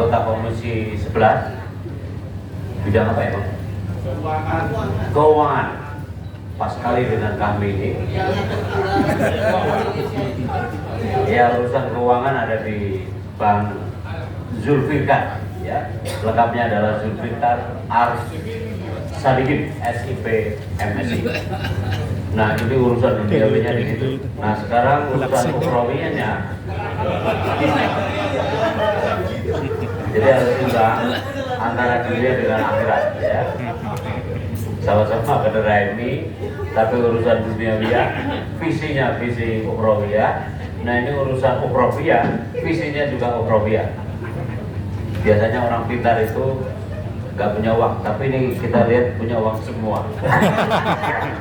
Anggota Komisi 11 bidang apa ya Bang? Keuangan. Pas sekali dengan kami ini. Ya, urusan keuangan ada di Bang Zulfikar, ya. Lengkapnya adalah Zulfikar Ars Sadikin, SIP MSI. Nah, itu urusan duniawinya di situ. Nah, sekarang urusan ukhrawiyanya. Jadi harus imbang antara dunia dengan akhirat, ya. Sama-sama kader ini, tapi urusan duniawiyah, visinya visi ukhrawiyah. Nah, ini urusan ukhrawiyah, visinya juga ukhrawiyah. Biasanya orang pintar itu nggak punya uang, tapi ini kita lihat punya uang semua.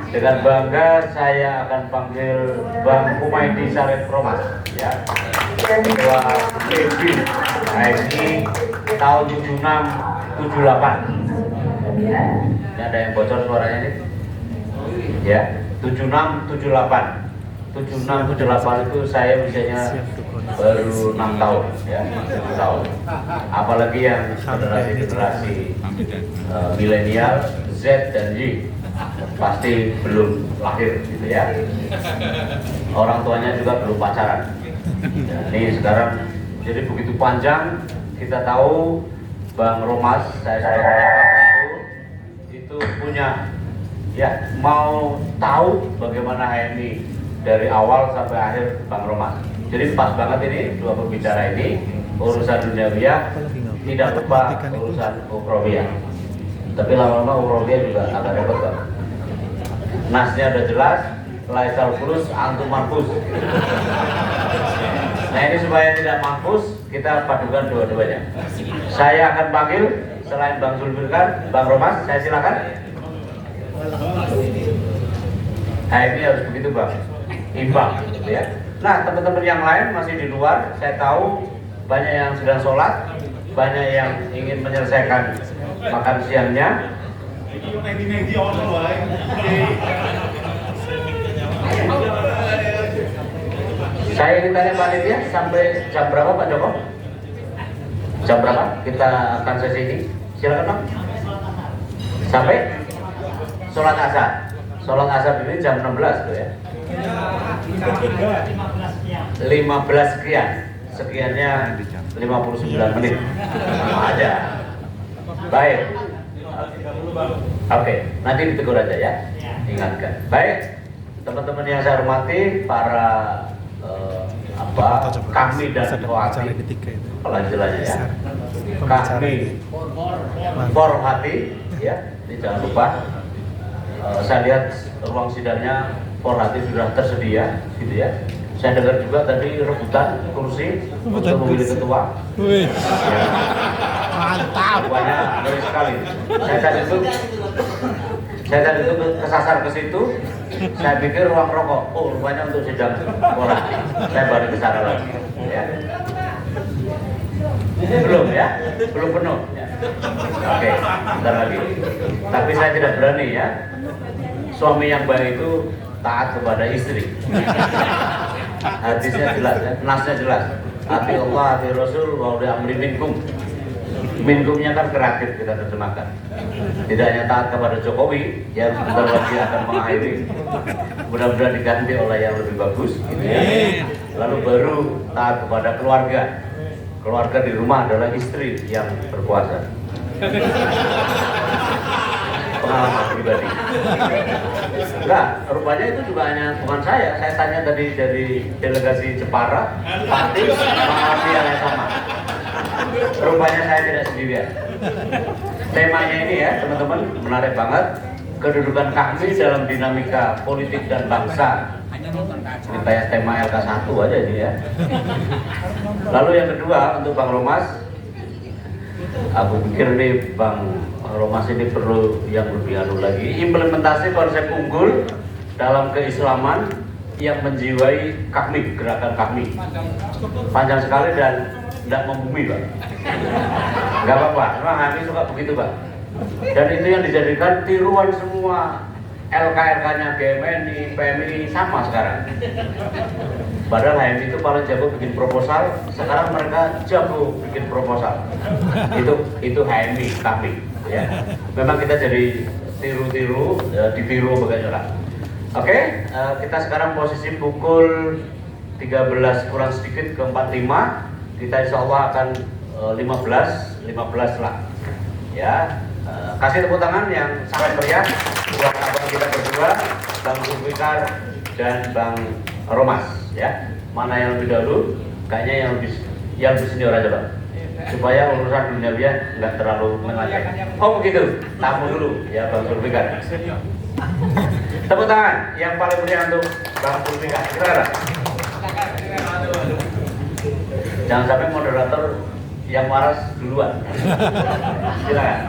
Dengan bangga saya akan panggil Bang Humaydi Syarif Romas, ya. Ketua PB HMI tahun 76-78. Ini ada yang bocor suaranya nih, ya. 76-78. 76-78 itu saya misalnya baru 6 tahun, ya, 6 tahun. Apalagi yang generasi milenial, Z dan Y pasti belum lahir, gitu ya. Orang tuanya juga belum pacaran. Nah, ini sekarang jadi begitu panjang. Kita tahu Bang Romas, saya itu punya, ya, mau tahu bagaimana HMI dari awal sampai akhir Bang Romas. Jadi pas banget ini dua pembicara ini, urusan duniawiyah tidak lupa urusan ukhrawiyah. Tapi lama-lama ukhrawiyah juga agak dapat, Bang. Nasnya udah jelas, laisal fulus antum manfus. Nah, ini supaya tidak mampus, kita padukan dua-duanya. Saya akan panggil selain Bang Zulfikar, Bang Romas, saya silakan. Nah, ini harus begitu, Bang. Imbang, gitu ya. Nah, teman-teman yang lain masih di luar, saya tahu banyak yang sedang sholat, banyak yang ingin menyelesaikan makan siangnya. Saya ingin tanya panitia, sampai jam berapa Pak Joko? Jam berapa kita akan sesi ini? Silakan Bang. Sampai sholat asar. Sholat asar ini jam 16 tuh ya. 15 sekian. Sekiannya 59 menit. Sama aja. Baik. Oke, nanti ditegur aja ya. Ingatkan. Baik. Teman-teman yang saya hormati, para kami dan Koati, pelan-pelannya ya. Kami Forhati, ya. Ini jangan lupa. Saya lihat ruang sidangnya Forhati sudah tersedia, gitu ya. Saya dengar juga tadi rebutan kursi untuk memilih ketua. Ya. Mantap. Rupanya ngeri sekali. Saya tadi itu kesasar ke situ. Saya pikir ruang rokok. Oh, rupanya untuk sidang Forhati. Saya baru ke sana lagi. Ya. Belum ya, belum penuh. Ya. Oke, bentar lagi. Tapi saya tidak berani ya. Suami yang baik itu taat kepada istri. Hadisnya jelas, ya. Nasnya jelas. Hati Allah, hati Rasul, wa uli amri minkum. Minkumnya kan kreatif kita terjemahkan. Tidak hanya taat kepada Jokowi yang sebentar lagi akan mengakhiri. Mudah-mudahan diganti oleh yang lebih bagus. Gitu ya. Lalu baru taat kepada keluarga. Keluarga di rumah adalah istri yang berkuasa. Pengalaman pribadi. Enggak, rupanya itu juga hanya bukan saya. Saya tanya tadi dari delegasi Jepara, pasti mengalami hal yang sama. Rupanya saya tidak sendirian. Temanya ini ya, teman-teman, menarik banget. Kedudukan kami dalam dinamika politik dan bangsa. Ini kayak tema LK1 aja ini ya. Lalu yang kedua untuk Bang Romas, aku pikir nih Bang Romas ini perlu yang lebih anu lagi, implementasi konsep unggul dalam keislaman yang menjiwai Kahmi, gerakan Kahmi. Panjang sekali dan tidak membumi, Pak. Nggak apa-apa, memang kami suka begitu, Pak. Dan itu yang dijadikan tiruan semua LK-LK-nya BMNI, PMI sama sekarang. Padahal HMI itu paling jago bikin proposal, sekarang mereka jago bikin proposal. Itu HMI, tapi ya. Memang kita jadi tiru-tiru, ditiru bagaimana. Oke, kita sekarang posisi pukul 13 kurang sedikit ke 45. Kita insya Allah akan 15 lah. Ya, kasih tepuk tangan yang sangat meriah buat abang kita berdua, Bang Zulfikar dan Bang Romas. Ya, mana yang lebih dahulu? Kayaknya yang lebih senior aja, Bang, supaya urusan duniawiya nggak terlalu melanjut. Oh begitu, tamu dulu ya Bang Zulfikar. Tepuk tangan yang paling meriah untuk Bang Zulfikar. Silakan. Jangan sampai moderator yang waras duluan. Silakan.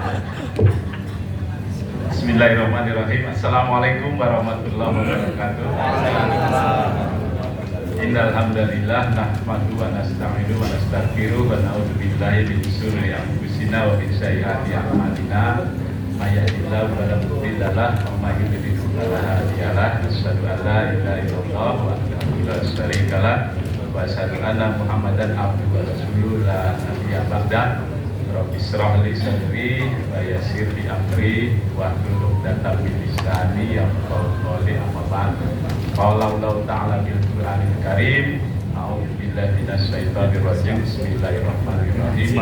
Bismillahirrahmanirrahim. Assalamualaikum warahmatullahi wabarakatuh. Innal hamdalillah nahmaduhu wa nasta'inuhu wa nastaghfiruh wa na'udzu billahi min syururi anfusina wa min sayyiati a'malina. May yahdihillahu fala mudilla lahu wa may yudlil fala hadiya lahu. Asyhadu an la ilaha illallah wahdahu la syarika lahu wa asyhadu anna Muhammadan abduhu wa rasuluhu la nabiyya ba'da. Rabbi shrah li sadri wa yassir li amri wa hlul 'uqdatam min lisani yafqahu qawli. Amma ba'd. Qala Allah ta'ala bil Qur'anil Karim. A'udzu billahi minasyaitonir rajim. Bismillahirrahmanirrahim.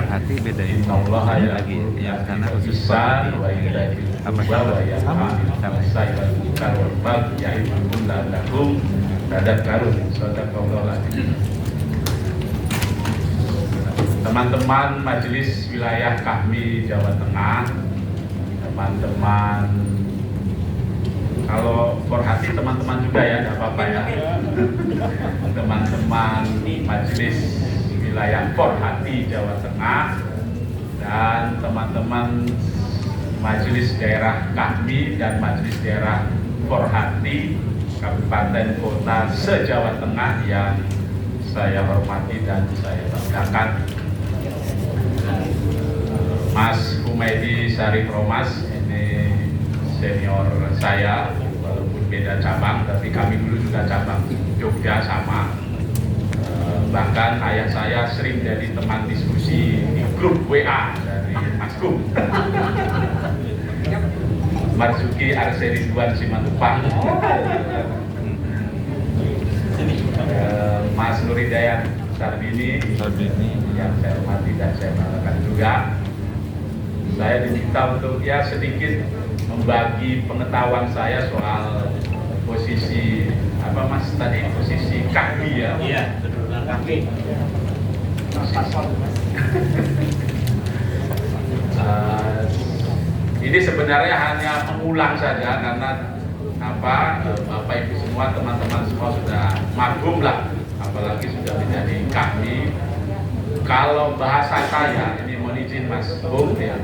Innallaha ya'muru bil 'adli wal ihsani wa ita'i dzil qurba wa yanha 'anil fahsya'i wal munkari wal baghi ya'idukum la'allakum tadhakkarun. Shadaqallahul 'azim. Teman-teman Majelis Wilayah Kahmi Jawa Tengah, teman-teman, kalau Forhati teman-teman juga ya, nggak apa-apa ya. Teman-teman Majelis Wilayah Forhati Jawa Tengah dan teman-teman Majelis Daerah Kahmi dan Majelis Daerah Forhati Kabupaten Kota se-Jawa Tengah yang saya hormati dan saya banggakan. Mas Humaydi Syarif Romas ini senior saya, walaupun beda cabang, tapi kami dulu juga cabang Jogja sama. Bahkan ayah saya sering jadi teman diskusi di grup WA dari Mas Kum. Marzuki Arseni Duan Simatupang. Mas Nuridayat Sarbini yang saya hormati dan saya banggakan juga. Saya diminta untuk ya sedikit membagi pengetahuan saya soal posisi apa Mas tadi, posisi Kahmi ya. Iya, betul, Kahmi. Ini sebenarnya hanya mengulang saja karena Bapak Ibu semua, teman-teman semua sudah maklum lah, apalagi sudah menjadi Kahmi. Kalau bahasa saya ini mohon izin Mas Bung ya.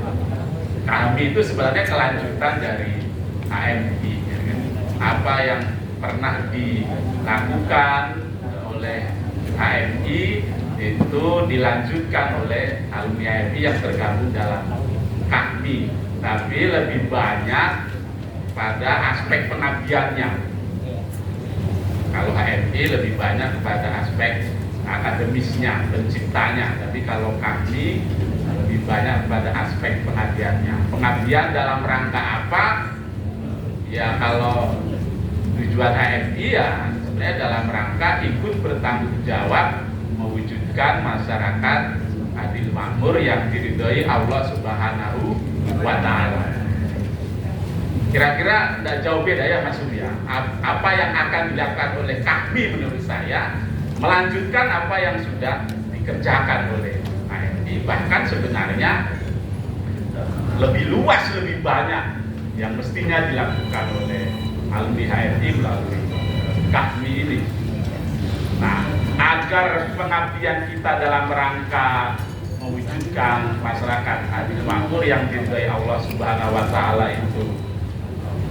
Kahmi itu sebenarnya kelanjutan dari HMI, ya kan? Apa yang pernah dilakukan oleh HMI itu dilanjutkan oleh alumni HMI yang tergabung dalam Kahmi, tapi lebih banyak pada aspek pengabdiannya. Kalau HMI lebih banyak pada aspek akademisnya, penciptanya, tapi kalau Kahmi lebih banyak pada aspek pengabdiannya. Pengabdian dalam rangka apa? Ya kalau tujuan HMI ya sebenarnya dalam rangka ikut bertanggung jawab mewujudkan masyarakat adil makmur yang diridhoi Allah Subhanahu wa Ta'ala. Kira-kira tidak jauh beda ya Mas Surya. Apa yang akan dilakukan oleh Kahmi menurut saya melanjutkan apa yang sudah dikerjakan oleh HMI, bahkan sebenarnya lebih luas, lebih banyak yang mestinya dilakukan oleh alumni HMI melalui Kahmi ini. Nah, agar pengabdian kita dalam rangka mewujudkan masyarakat adil makmur yang diridhai Allah Subhanahu wa Ta'ala itu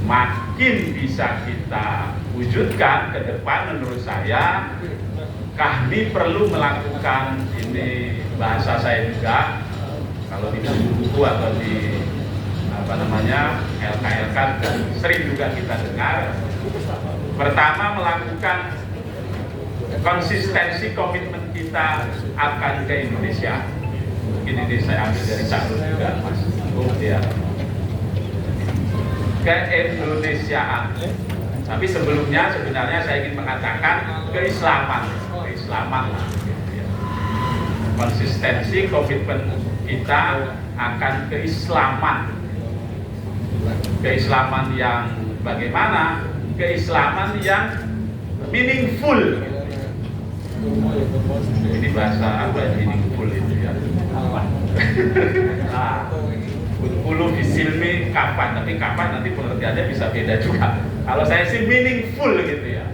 makin bisa kita wujudkan ke depan, menurut saya Kahmi perlu melakukan, ini bahasa saya juga, kalau di buku atau di LK-LK sering juga kita dengar. Pertama, melakukan konsistensi komitmen kita akan ke Indonesia. Mungkin ini saya ambil dari Cakul juga, Mas. Ya. Keindonesiaan. Tapi sebelumnya sebenarnya saya ingin mengatakan keislaman. Konsistensi komitmen kita akan keislaman. Keislaman yang bagaimana? Keislaman yang meaningful. Ini bahasa apa meaningful itu ya? Nah, Ulu fisilmi kapan, tapi kapan nanti pengertiannya bisa beda juga. Kalau saya sih meaningful gitu ya.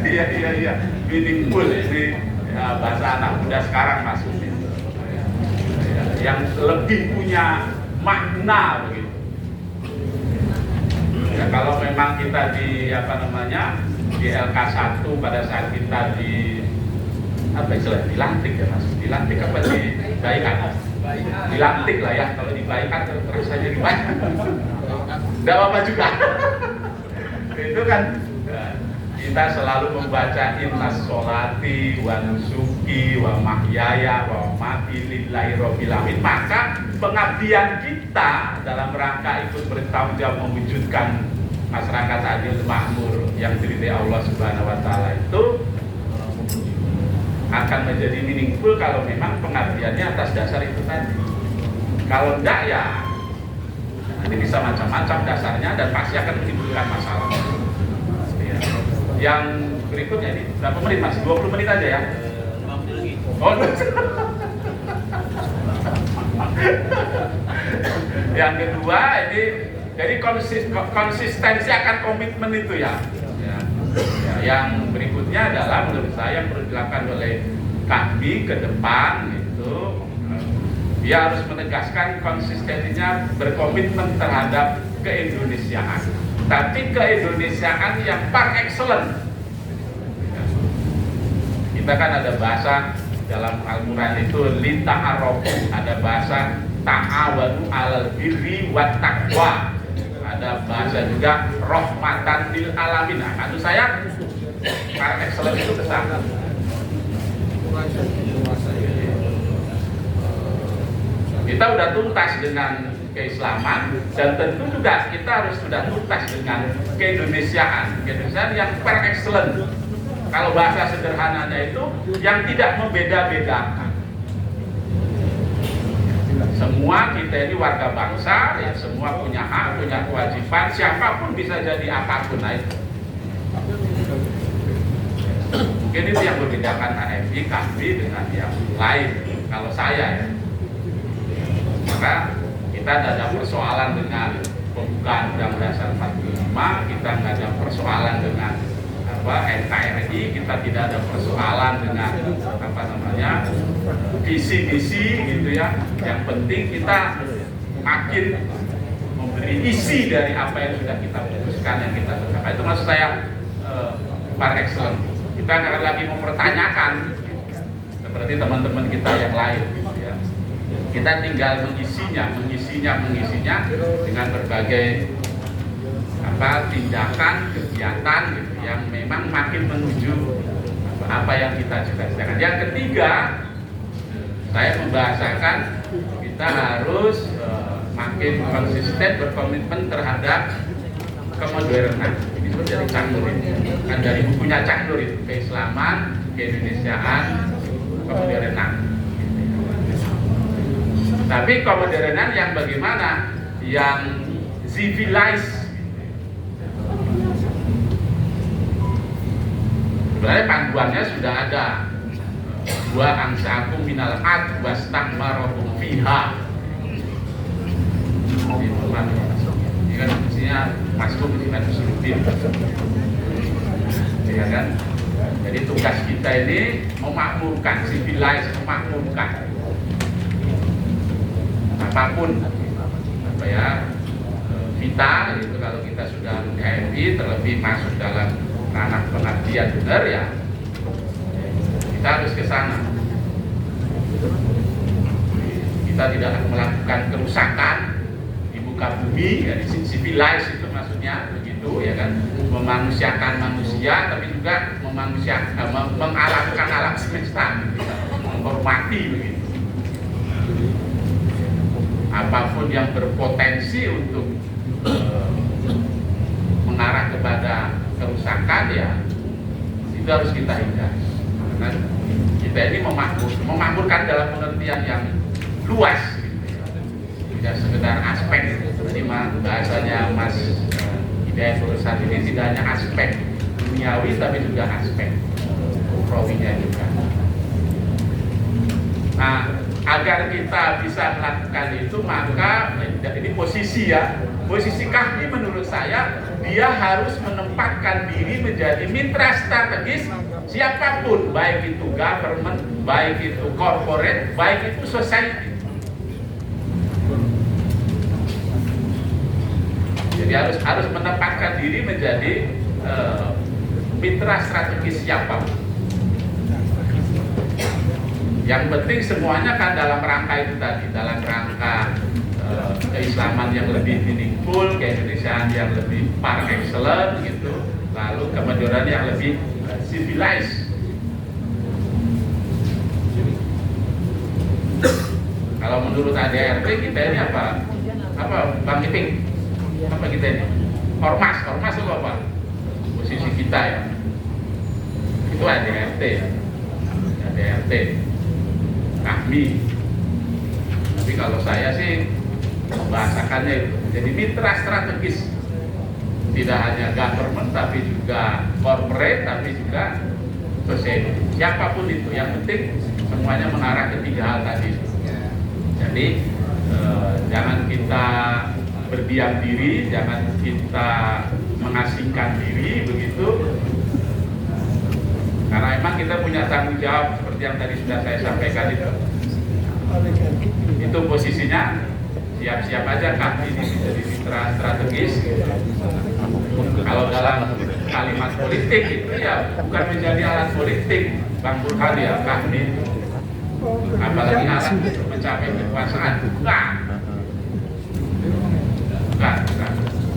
Iya, meaningful ini ya, bahasa anak muda sekarang maksudnya. Yang lebih punya makna begitu. Ya, kalau memang kita di di LK1 pada saat kita dilantik ya Mas, dilantik apa dibaikan? Dilantik lah ya, kalau dibaikan rasanya gimana? Tidak apa-apa juga. Itu kan kita selalu membaca innas sholati wa nusuki wa mahyaya wa mamati lillahi rabbil alamin. Maka pengabdian kita dalam rangka ikut bertanggung jawab mewujudkan masyarakat adil makmur yang diridhai Allah Subhanahu wa taala itu akan menjadi meaningful kalau memang pengabdiannya atas dasar itu tadi. Kalau enggak ya nanti bisa macam-macam dasarnya dan pasti akan menimbulkan masalah. Ya. Yang berikutnya ini berapa menit Mas? 20 menit aja ya? 50 lagi. Oh, yang kedua ini jadi konsistensi akan komitmen itu ya. Yang berikutnya adalah menurut saya yang perlu dilakukan oleh kami ke depan itu dia harus menegaskan konsistensinya berkomitmen terhadap keindonesiaan, tapi keindonesiaan yang par excellence. Kita kan ada bahasa dalam Al-Quran itu lita'arofu, ada bahasa ta'awanu alal birri wat taqwa, ada bahasa juga rahmatan lil alamin. Nah, maksud saya par excellence itu kesana. Kita sudah tuntas dengan keislaman dan tentu juga kita harus sudah tuntas dengan keindonesiaan yang par excellence. Kalau bahasa sederhananya itu yang tidak membeda-bedakan. Semua kita ini warga bangsa, ya semua punya hak, punya kewajiban, siapapun bisa jadi apapun. Nah, itu. Mungkin itu yang membedakan HMI, kami dengan yang lain. Kalau saya ya, maka kita tidak ada persoalan dengan pembukaan Undang-Undang Dasar 45, kita tidak ada persoalan dengan NKRI, kita tidak ada persoalan dengan visi-visi gitu ya. Yang penting kita makin memberi isi dari apa yang sudah kita putuskan, yang kita tetapkan. Itu maksud saya par excellence. Kita akan lagi mempertanyakan seperti teman-teman kita yang lain gitu ya. Kita tinggal mengisinya dengan berbagai tindakan, kegiatan gitu, yang memang makin menuju apa yang kita cita-citakan. Yang ketiga, saya membahasakan kita harus makin konsisten berkomitmen terhadap kemodernan. Ini seperti dari Cak Nur ini, kan dari bukunya Cak Nur itu, keislaman, keindonesiaan, kemodernan. Tapi kemodernan yang bagaimana? Yang civilized. Sebenarnya panduannya sudah ada. Wa angsakum minal ad wastakmarokum fiha. Ini kan mestinya masuk dengan usuludin. Ya kan? Jadi tugas kita ini memakmurkan, civilize, memakmurkan apapun kita itu. Kalau kita sudah KMI terlebih masuk dalam ranah pengabdian benar ya, kita harus ke sana. kita tidak akan melakukan kerusakan di muka bumi, ya, civilize itu maksudnya begitu ya kan, memanusiakan manusia tapi juga mengalamkan alam semesta, menghormati begitu. Apapun yang berpotensi untuk mengarah kepada kerusakan ya itu harus kita hindari. Karena kita ini memakmurkan dalam pengertian yang luas, tidak sekedar aspek. Jadi bahasanya Mas Hidayat Furusan ini tidak hanya aspek duniawi tapi juga aspek ukhrawinya juga. Nah, agar kita bisa melakukan itu, maka ini posisi ya, posisi kami menurut saya dia harus menempatkan diri menjadi mitra strategis siapapun, baik itu government, baik itu corporate, baik itu society. Jadi harus menempatkan diri menjadi mitra strategis siapapun. Yang penting semuanya kan dalam rangka itu tadi, dalam rangka keislaman yang lebih meaningful, keindonesiaan yang lebih par excellence gitu, lalu kemajuan yang lebih civilized. Kalau menurut ADRT kita ini apa Bang Iping? Apa kita ini? Ormas itu apa? Posisi kita ya. Itu ADRT ya. ADRT. Kami. Tapi kalau saya sih membahasakannya itu jadi mitra strategis, tidak hanya government tapi juga corporate tapi juga society, siapapun itu, yang penting semuanya mengarah ke tiga hal tadi. Jadi jangan kita berdiam diri, jangan kita mengasingkan diri begitu, karena memang kita punya tanggung jawab seperti yang tadi sudah saya sampaikan itu posisinya siap-siap aja kami ini menjadi mitra strategis. Kalau dalam kalimat politik itu ya bukan menjadi alat politik, Bang Burhan ya, kami apalagi alat untuk mencapai kekuasaan, bukan.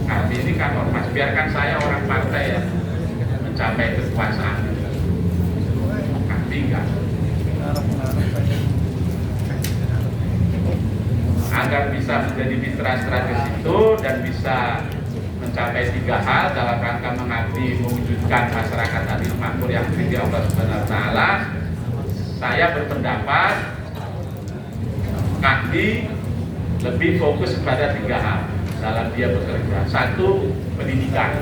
Kami ini kan ormas, biarkan saya orang partai ya mencapai kekuasaan, kami enggak. Agar bisa menjadi mitra strategis itu dan bisa mencapai tiga hal dalam rangka mengabdi mewujudkan masyarakat adil makmur yang diridhoi Allah Subhanahu wa taala, saya berpendapat kami lebih fokus kepada tiga hal dalam dia bekerja. Satu, pendidikan.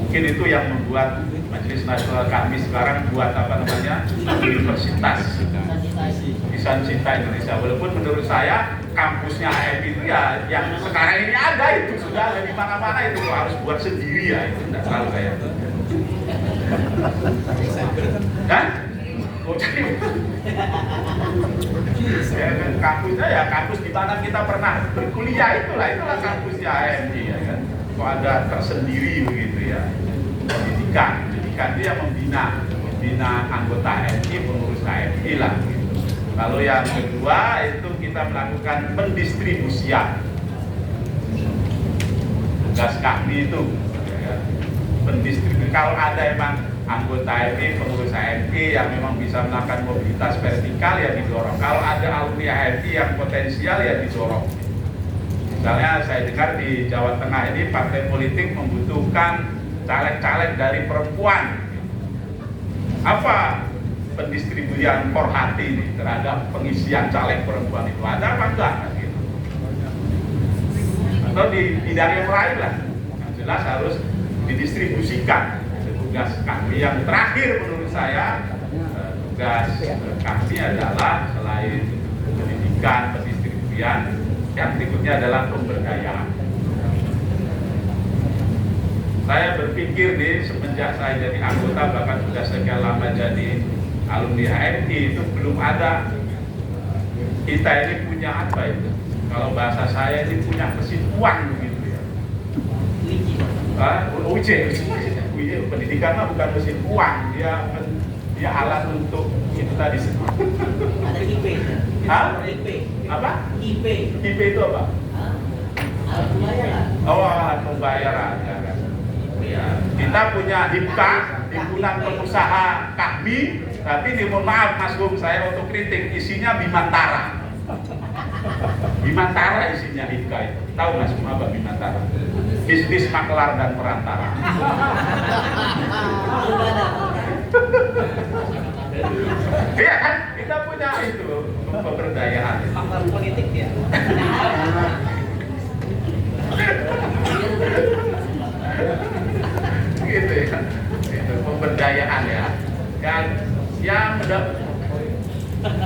Mungkin itu yang membuat Majelis Nasional kami sekarang buat universitas Lisansita Indonesia. Walaupun menurut saya kampusnya AMI itu ya yang sekarang ini ada, itu sudah ada di mana-mana, itu harus buat sendiri ya, itu tidak terlalu kayak itu. Dan kampusnya ya kampus di mana kita pernah berkuliah, itulah kampusnya AMI ya kan. Kok ada tersendiri begitu ya. Pendidikan dia membina anggota AMI, pengurus AMI lah gitu. Lalu yang kedua itu kita melakukan pendistribusian tugas kami itu ya, pendistribusi. Kalau ada emang anggota AMI, pengurus AMI yang memang bisa melakukan mobilitas vertikal ya didorong. Kalau ada alumni AMI yang potensial ya didorong. Misalnya saya dengar di Jawa Tengah ini partai politik membutuhkan caleg-caleg dari perempuan. Apa pendistribusian Porhati ini terhadap pengisian caleg perempuan itu ada apa enggak? Gitu. Atau di bidang yang lain lah, yang jelas harus didistribusikan. Tugas kami yang terakhir menurut saya, tugas kami adalah selain pendidikan, pendistribusian, yang berikutnya adalah pemberdayaan. Saya berpikir nih, semenjak saya jadi anggota, bahkan sudah sekian lama jadi alumni HMI, itu belum ada kita ini punya apa itu? Kalau bahasa saya ini punya mesin uang begitu ya. UJ, pendidikan mah bukan mesin uang, dia Ya alat untuk itu tadi. Ada IP. Hah? IP. Apa? IP. IP itu apa? Alat pembayaran. Oh, alat pembayaran. Ya. Kita punya HIPKA, Himpunan Pengusaha Kahmi, tapi mohon maaf Mas Bung, saya otokritik, isinya Bimantara. Bimantara isinya HIPKA itu. Tahu Mas Bung apa Bimantara? Bisnis maklar dan perantara. Iya kan? Kita punya itu pemberdayaan. Faktor politik ya. Gitu ya, itu pemberdayaan ya. Yang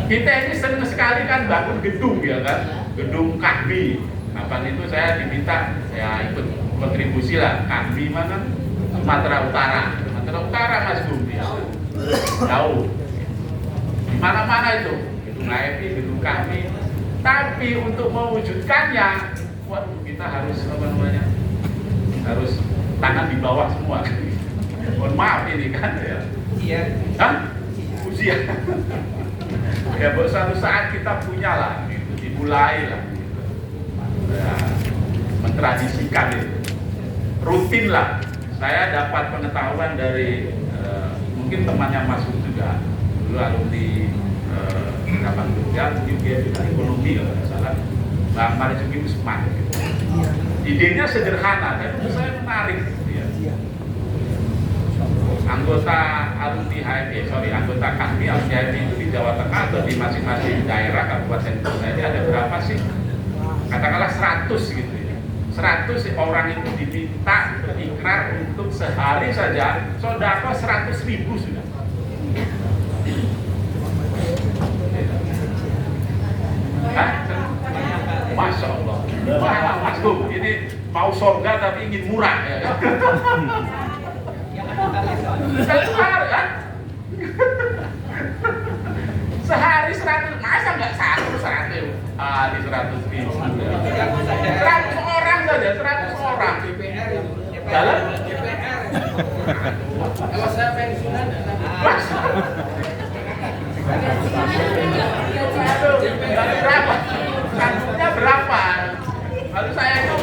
kita ini senang sekali kan bangun gedung ya kan, gedung Kahmi. Kapan itu saya diminta ya ikut kontribusi lah. Kahmi mana? Sumatera Utara Mas Bung ya. Jauh. Di mana-mana itu, gedung AFI, gedung Kahmi. Tapi untuk mewujudkannya, waduh kita harus apa namanya? Harus tangan di bawah semua. Mohon maaf ini kan ya. Iya. Hah? Ujian. Ya buat suatu saat kita punya lah, gitu. Dimulai lah. Gitu. Ya, mentradisikan itu. Rutin lah. Saya dapat pengetahuan dari mungkin temannya Mas Bung juga, dulu alumni kapan kerja, mungkin dia juga ekonomi kalau tidak salah, Bang Marzuki Usman. Gitu. Idenya sederhana, dan itu saya menarik. Gitu ya. Anggota alumni anggota Kahmi alumni HMI itu di Jawa Tengah atau di masing-masing daerah kabupaten kota ini ada berapa sih? Katakanlah 100 gitu ya. 100 orang itu diminta berikrar untuk sehari saja sodako 100.000 sudah. Hah? Masya Allah. Wah, Mas Bung, ini mau surga tapi ingin murah ya. Satu hari kan? Sehari 100, masa nggak 100? Di 100.000. 100 orang saja, 100 orang. DPR itu. Dalam? DPR. Kalau saya pensiunan, Mas. Berapa? Satunya berapa? Lalu saya itu,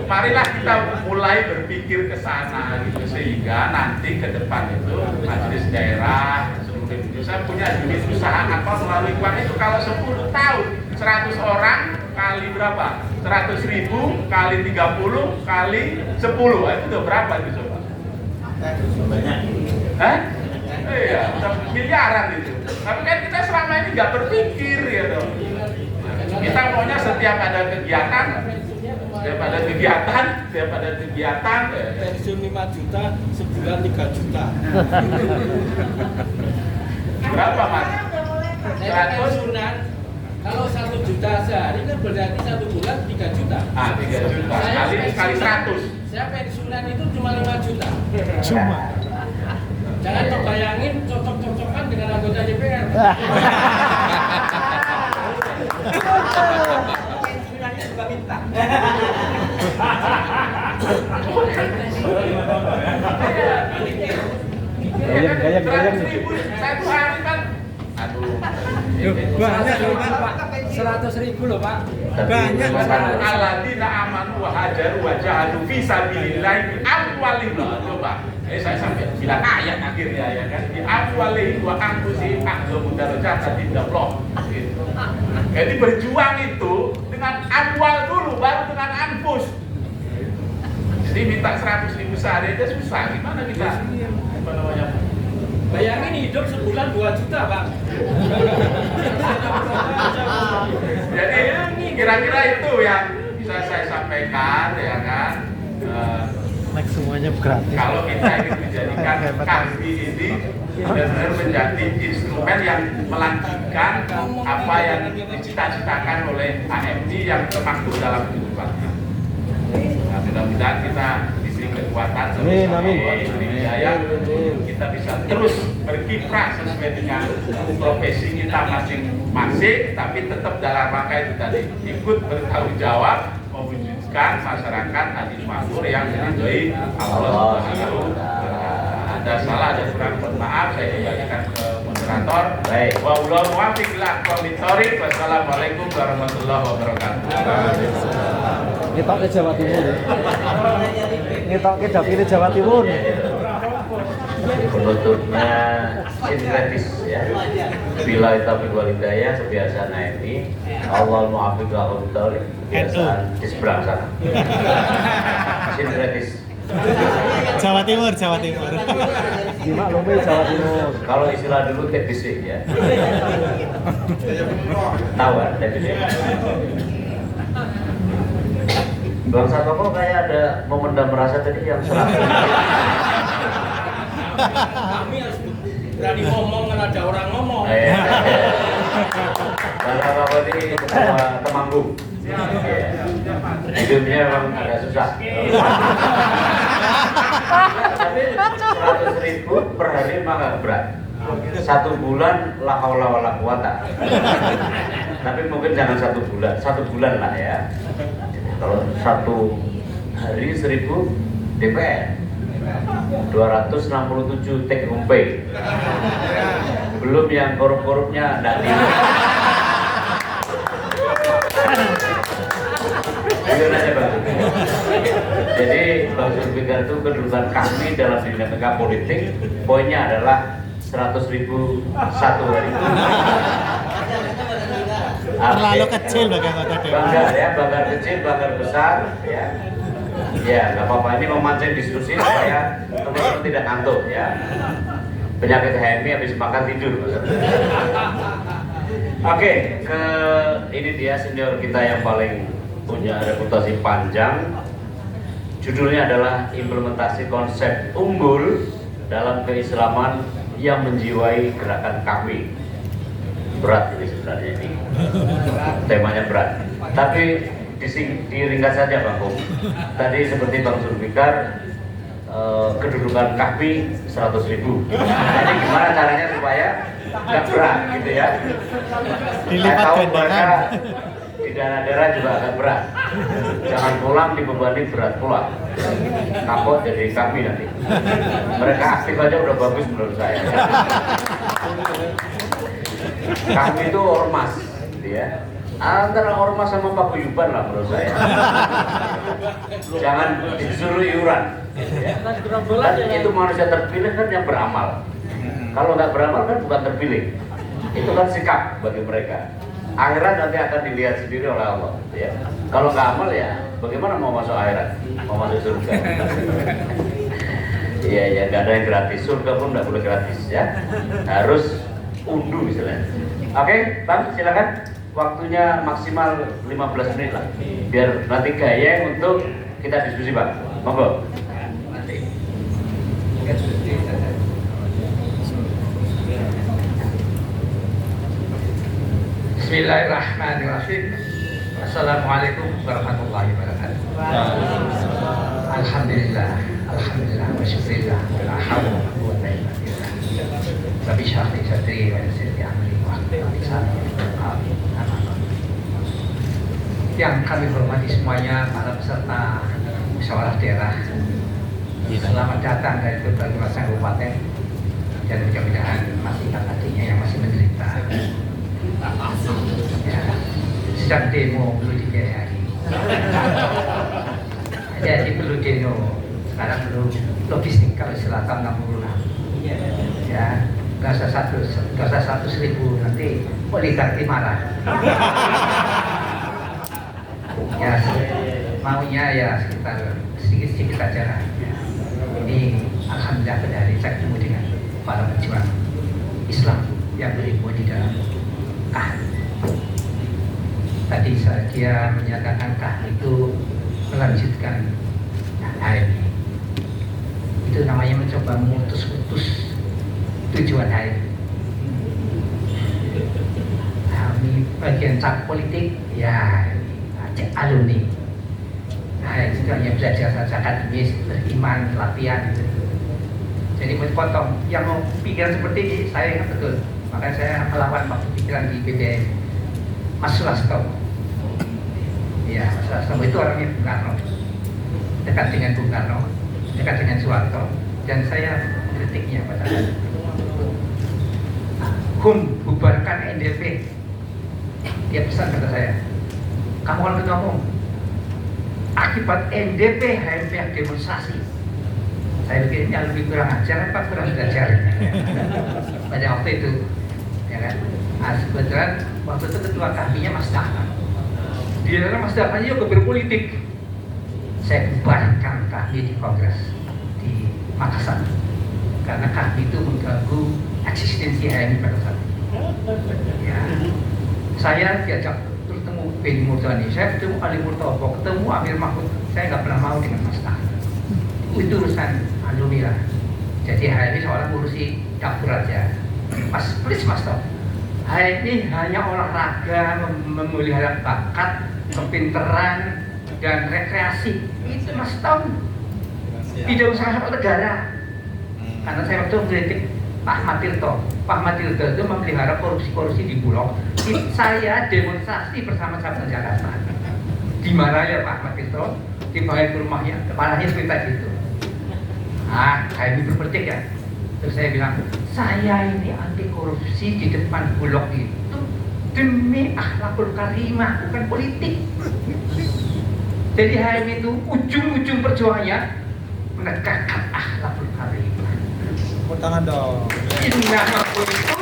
marilah kita mulai berpikir ke sana gitu, sehingga nanti ke depan itu majelis daerah seluruh Indonesia punya unit usaha apa melalui uang itu. Kalau 10 tahun 100 orang kali berapa? 100.000 kali 30 kali 10, itu tuh berapa itu coba? Banyak. Hah? Iya, udah miliaran itu. Tapi kan kita selama ini nggak berpikir ya dong. Kita maunya setiap ada kegiatan, pensiun 5 juta, sebulan 3 juta. Berapa Mas? Saya pensiunan, kalau 1 juta sehari kan berarti 1 bulan 3 juta. 3 juta. Kali 100. Saya pensiunan itu cuma 5 juta. Cuma. Jangan terbayangin cocok-cocokan dengan anggota DPR. Pensiunannya juga minta. Gayang. 100.000 hari kan. Aduh. Banyak loh Pak. 100.000 loh Pak. Banyak. Alladzina amanu wa hajaru wa jahadu fi sabilillahi amwalihim. Coba. Saya sampai bilang ayat akhirnya ya kan. Di amwalihim wa anfusihim a'dzamu darajatan indallah. Gitu. Jadi berjuang itu dengan amwal dulu baru dengan anfus. Jadi minta 100.000 sehari aja susah. Gimana kita? Apa namanya? Bayangin hidup sebulan 2 juta Pak. Jadi kira-kira itu yang bisa saya sampaikan ya kan. Naik semuanya gratis. Kalau kita ingin menjadikan Kahmi ini benar-benar menjadi instrumen yang melanjutkan apa yang dicita-citakan oleh AMI yang termaktub dalam kehidupannya. Nah, mudah-mudahan kita diberi kekuatan diberi daya, kita bisa terus berkiprah sesuai dengan profesi kita masing-masing, tapi tetap dalam rangka itu tadi ikut bertanggung jawab mewujudkan masyarakat adil makmur yang diridhoi Allah Subhanahu wa taala. Ada salah, ada kurang, mohon maaf, saya kembalikan ke moderator. Baik. Wallahu muwaffiq ila aqwamit thoriq. Wassalamualaikum warahmatullahi wabarakatuh. Ngetok ke Jawa Timur. Ngetok ke dapil Jawa Timur. Penutupnya sinkretis ya. Bila taufiq wal hidayah kebiasaan ini Allah muafiq lahu bitauri kebiasaan di seberang sana. Sinkretis. Jawa Timur, Jawa Timur. Dimaklumi Jawa Timur. Kalau istilah dulu TBC ya. Tahu kan TBC? Bang Satoko kayak ada memendam rasa tadi yang serah. Kami harus berani ngomong kalau ada orang ngomong. Bang Satoko ini ketua Temanggung. Hidupnya memang agak susah. Tapi 100.000 per hari memang agak berat. 1 bulan la haula wala quwata. Tapi mungkin jangan 1 bulan, 1 bulan lah ya. Kalau 1 hari 1.000 DPR 267 take home pay. Belum yang korup-korupnya enggak dilihat. Jujur aja Bang. Jadi Bang Zulfikar itu kedudukan kami dalam dinamika politik poinnya adalah 100.000 satu hari. Terlalu kecil bagi anggota dewan. Banggar ya, banggar kecil, banggar besar ya. Ya, nggak apa-apa, ini memancing diskusi supaya teman-teman tidak ngantuk ya. Penyakit HMI habis makan tidur. Oke, ke ini dia senior kita yang paling punya reputasi panjang. Judulnya adalah implementasi konsep unggul dalam keislaman yang menjiwai gerakan kami. Berat ini sebenarnya ini. Temanya berat. Tapi diringkas saja Bang Kum. Tadi seperti Bang Zulfikar kedudukan kami 100.000. Jadi gimana caranya supaya nggak berat gitu ya? Saya tahu mereka di daerah-daerah juga agak berat. Jangan pulang dibebani berat pula. Kapok jadi kami nanti. Mereka aktif aja udah bagus menurut saya. Kami itu ormas, gitu ya. Antara ormas sama paguyuban lah menurut saya. Jangan disuruh iuran. Ya. Dan itu manusia terpilih kan yang beramal. Kalau nggak beramal kan bukan terpilih. Itu kan sikap bagi mereka. Akhirat nanti akan dilihat sendiri oleh Allah. Ya. Kalau nggak amal ya, bagaimana mau masuk akhirat? Mau masuk surga? Iya ya, nggak ada yang gratis. Surga pun nggak boleh gratis ya. Harus undu misalnya. Oke, Bang, silakan. Waktunya maksimal 15 menit lah. Biar nanti gaya untuk kita diskusi, Bang. Monggo. Bismillahirrahmanirrahim. Assalamualaikum warahmatullahi wabarakatuh. Alhamdulillah, alhamdulillah, wa syukurillah, wa la hawla wa la quwwata illa billah. Rabbi shrah li sadri wa yassir li amri wahlul 'uqdatam min lisani yang kami hormati semuanya, para peserta musyawarah daerah. Selamat datang dari berbagai macam kabupaten dan mudah-mudahan masih adiknya yang masih menderita. Ya, sedang demo perlu dibiayai. Jadi perlu demo. Sekarang perlu logistik kalau selatan 66. Ya, nggak usah 100.000 nanti oligarki marah. Ya, maunya ya sekitar sedikit-sedikit saja. Ya. Ini alhamdulillah dari saya ketemu dengan para pejuang Islam yang berilmu di dalam tadi dia menyatakan itu melanjutkan HMI. Itu namanya mencoba memutus-putus tujuan HMI. HMI bagian cap politik ya alumni. Nah, itu hanya belajar saja akademis, beriman, latihan. Jadi potong yang mau pikiran seperti ini saya ingat betul. Makanya saya melawan waktu pikiran di BDN. Mas Sulasto. Ya, Mas Sulasto itu orangnya Bung Karno. Dekat dengan Bung Karno, dekat dengan Soeharto, dan saya kritiknya pada bubarkan NDP. Dia pesan kata saya, kamu kan ketua umum, akibat NDP HMP demonstrasi. Saya pikir ini lebih kurang ajar apa kurang belajar pada waktu itu, ya kan? Nah, kebetulan waktu itu ketua kami-nya Mas Dahlan. Di dalam Mas Dahlan juga berpolitik. Saya bubarkan kami di Kongres di Makassar karena kami itu mengganggu eksistensi HMI pada saat itu. Ya. Saya diajak bertemu Benny Murdani, saya ketemu Ali Murtopo, ketemu Amir Mahmud. Saya nggak pernah mau dengan Mas Dahlan. Itu urusan alumni lah. Jadi HMI seolah ngurusi dapur aja. Mas, please Mas Tom, HMI hanya olahraga, memelihara bakat, kepinteran, dan rekreasi. Itu Mas Tom. Tidak usah sama negara. Karena saya waktu mengkritik Pak Ahmad Tirto itu memelihara korupsi di Bulog. Saya demonstrasi bersama-sama Jakarta. Dimarahi Pak Ahmad Tirto, dibawa ke rumahnya, kepalanya cerita gitu. Ah, saya ini berpercaya ya. Terus saya bilang, saya ini anti korupsi di depan Bulog itu demi akhlakul karimah, bukan politik. Jadi HMI itu ujung-ujung perjuangannya menegakkan akhlakul karimah. Tepuk tangan dong. Inna makultu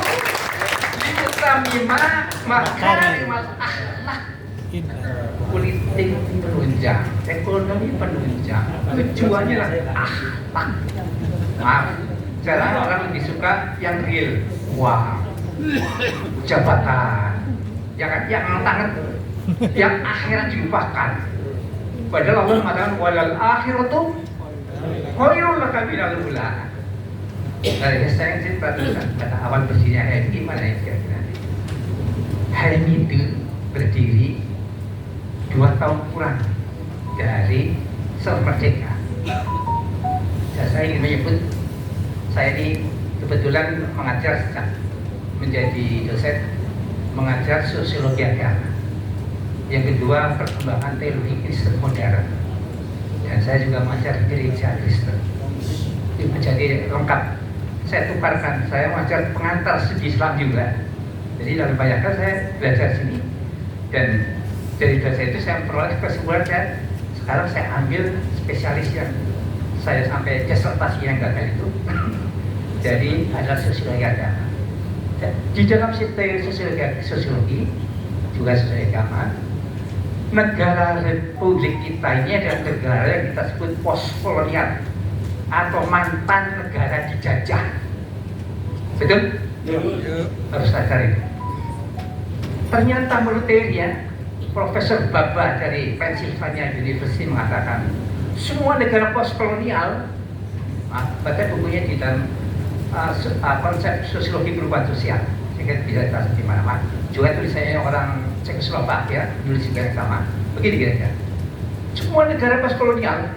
limutamima makarimal akhlak. Politik penunjang, ekonomi penunjang, tujuannya lah akhlak. Maaf, sekarang orang lebih suka yang real, uang, jabatan, ya kan, yang tangan, yang akhirat dilupakan. Padahal Allah mengatakan walal akhiratu khairul laka minal ula. Dari saya cerita kata awal berdirinya HMI gimana ya kira-kira? HMI itu berdiri 2 tahun kurang dari merdeka. Dan saya ingin menyebut, saya ini kebetulan mengajar sejak menjadi dosen, mengajar sosiologi agama. Yang kedua, perkembangan teologi Kristen modern. Dan saya juga mengajar gereja Kristen. Itu menjadi lengkap. Saya tukarkan, saya mengajar pengantar studi Islam juga. Jadi dalam bayangkan saya belajar sini. Dan dari belajar itu saya memperoleh kesimpulan sekarang saya ambil spesialis yang saya sampai disertasi yang gagal itu. Jadi adalah sosiologi agama. Di dalam sosiologi juga sosiologi agama, negara Republik kita ini adalah negara yang kita sebut postkolonial atau mantan negara dijajah. Betul? Ya. Harus sadar itu. Ternyata menurut teorinya, Profesor Baba dari Pennsylvania University mengatakan semua negara postkolonial, baca bukunya di dalam konsep sosiologi perubahan sosial, sehingga bisa dibahas di mana-mana. Juga tulisannya orang Cekoslovakia, dulu juga yang sama. Begini kira-kira, semua negara postkolonial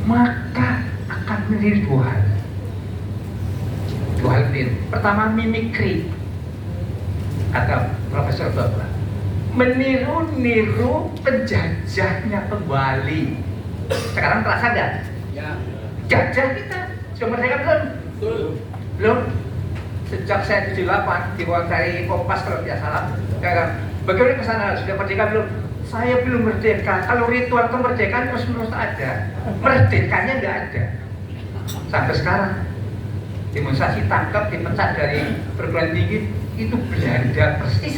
maka akan meniru 2 hal. 2 hal meniru. Pertama, mimikri, kata Profesor Baba. Meniru-niru penjajahnya kembali. Sekarang terasa nggak? Ya. Jajah kita sudah merdeka belum? Belum. Sejak saya 78 diwawancari Kompas kalau tidak salah, bagaimana ke sana sudah merdeka belum? Saya belum merdeka. Kalau ritual kemerdekaan terus-menerus ada, merdekanya nggak ada. Sampai sekarang demonstrasi tangkap, dipecat dari perguruan tinggi itu Belanda persis.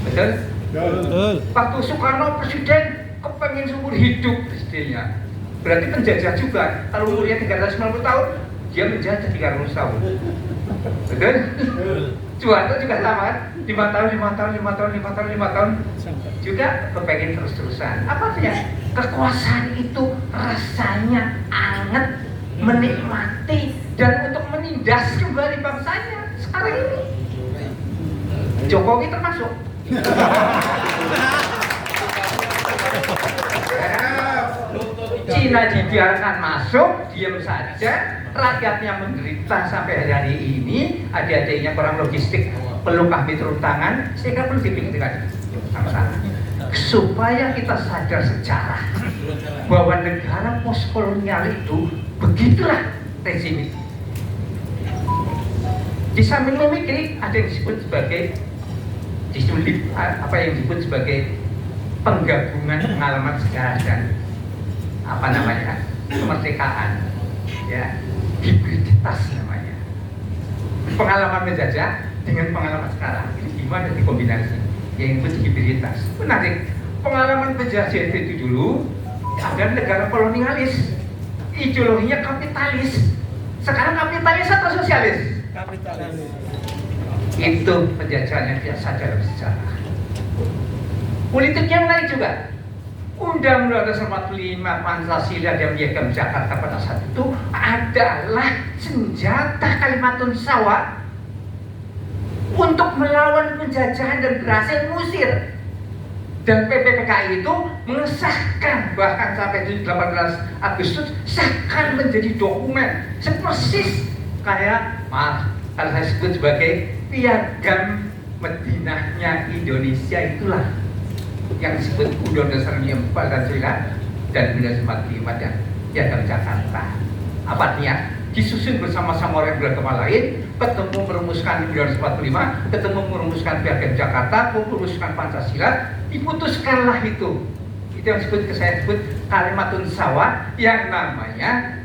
Betul? Betul. Waktu Soekarno presiden kepengen seumur hidup presidennya. Berarti penjajah juga. Kalau umurnya 390 tahun, dia menjajah 300 tahun. Betul? Soeharto juga sama kan? 5 tahun juga kepengen terus-terusan. Apa artinya? Kekuasaan itu rasanya anget, menikmati, dan untuk menindas kembali bangsanya sekarang ini. Jokowi termasuk. Cina dibiarkan masuk, diam saja, rakyatnya menderita sampai hari ini, adik-adiknya kurang logistik, perlu kami turun tangan, sehingga perlu dipikirkan sama-sama. Supaya kita sadar sejarah bahwa negara postkolonial itu begitulah rezim itu. Di samping memikir ada yang disebut sebagai apa yang disebut sebagai penggabungan pengalaman sejarah dan apa namanya kemerdekaan, ya, hibriditas namanya. Pengalaman menjajah dengan pengalaman sekarang ini gimana dikombinasi? Yang disebut hibriditas. Menarik. Pengalaman penjajah itu dulu ada negara kolonialis, ideologinya kapitalis. Sekarang kapitalis atau sosialis? Kapitalis. Itu penjajahan yang biasa dalam sejarah. Politiknya menarik juga. Undang-Undang 45 Pancasila dan Piagam Jakarta pada saat itu adalah senjata Kalimatun Sawa untuk melawan penjajahan dan berhasil mengusir. Dan PPPKI itu mengesahkan bahkan sampai 18 Agustus sahkan menjadi dokumen sepersis kayak kalau saya sebut sebagai Piagam Madinahnya Indonesia, itulah yang disebut Undang-Undang 45 Pancasila dan Undang-Undang 45 dan Piagam Jakarta. Apa artinya? Disusun bersama-sama oleh beragama lain, ketemu merumuskan Undang-Undang 45, ketemu merumuskan Piagam Jakarta, merumuskan Pancasila, diputuskanlah itu. Itu yang saya sebut Kalimatun Sawa yang namanya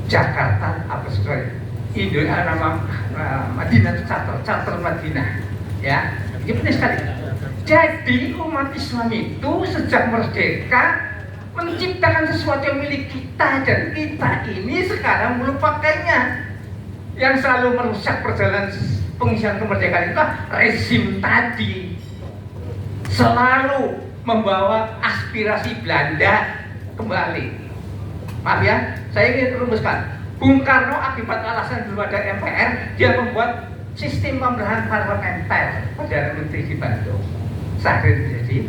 Jakarta apa sebenarnya? Nama Madinah Charter Madinah, ya. Ini penting sekali. Jadi umat Islam itu sejak merdeka menciptakan sesuatu yang milik kita, dan kita ini sekarang melupakainya. Yang selalu merusak perjalanan pengisian kemerdekaan itu rezim tadi, selalu membawa aspirasi Belanda kembali. Maaf ya, saya ingin rumuskan. Bung Karno akibat alasan belum ada MPR, dia membuat sistem pemerintahan parlementer. Perdana Menteri dibantu, Sahrir jadi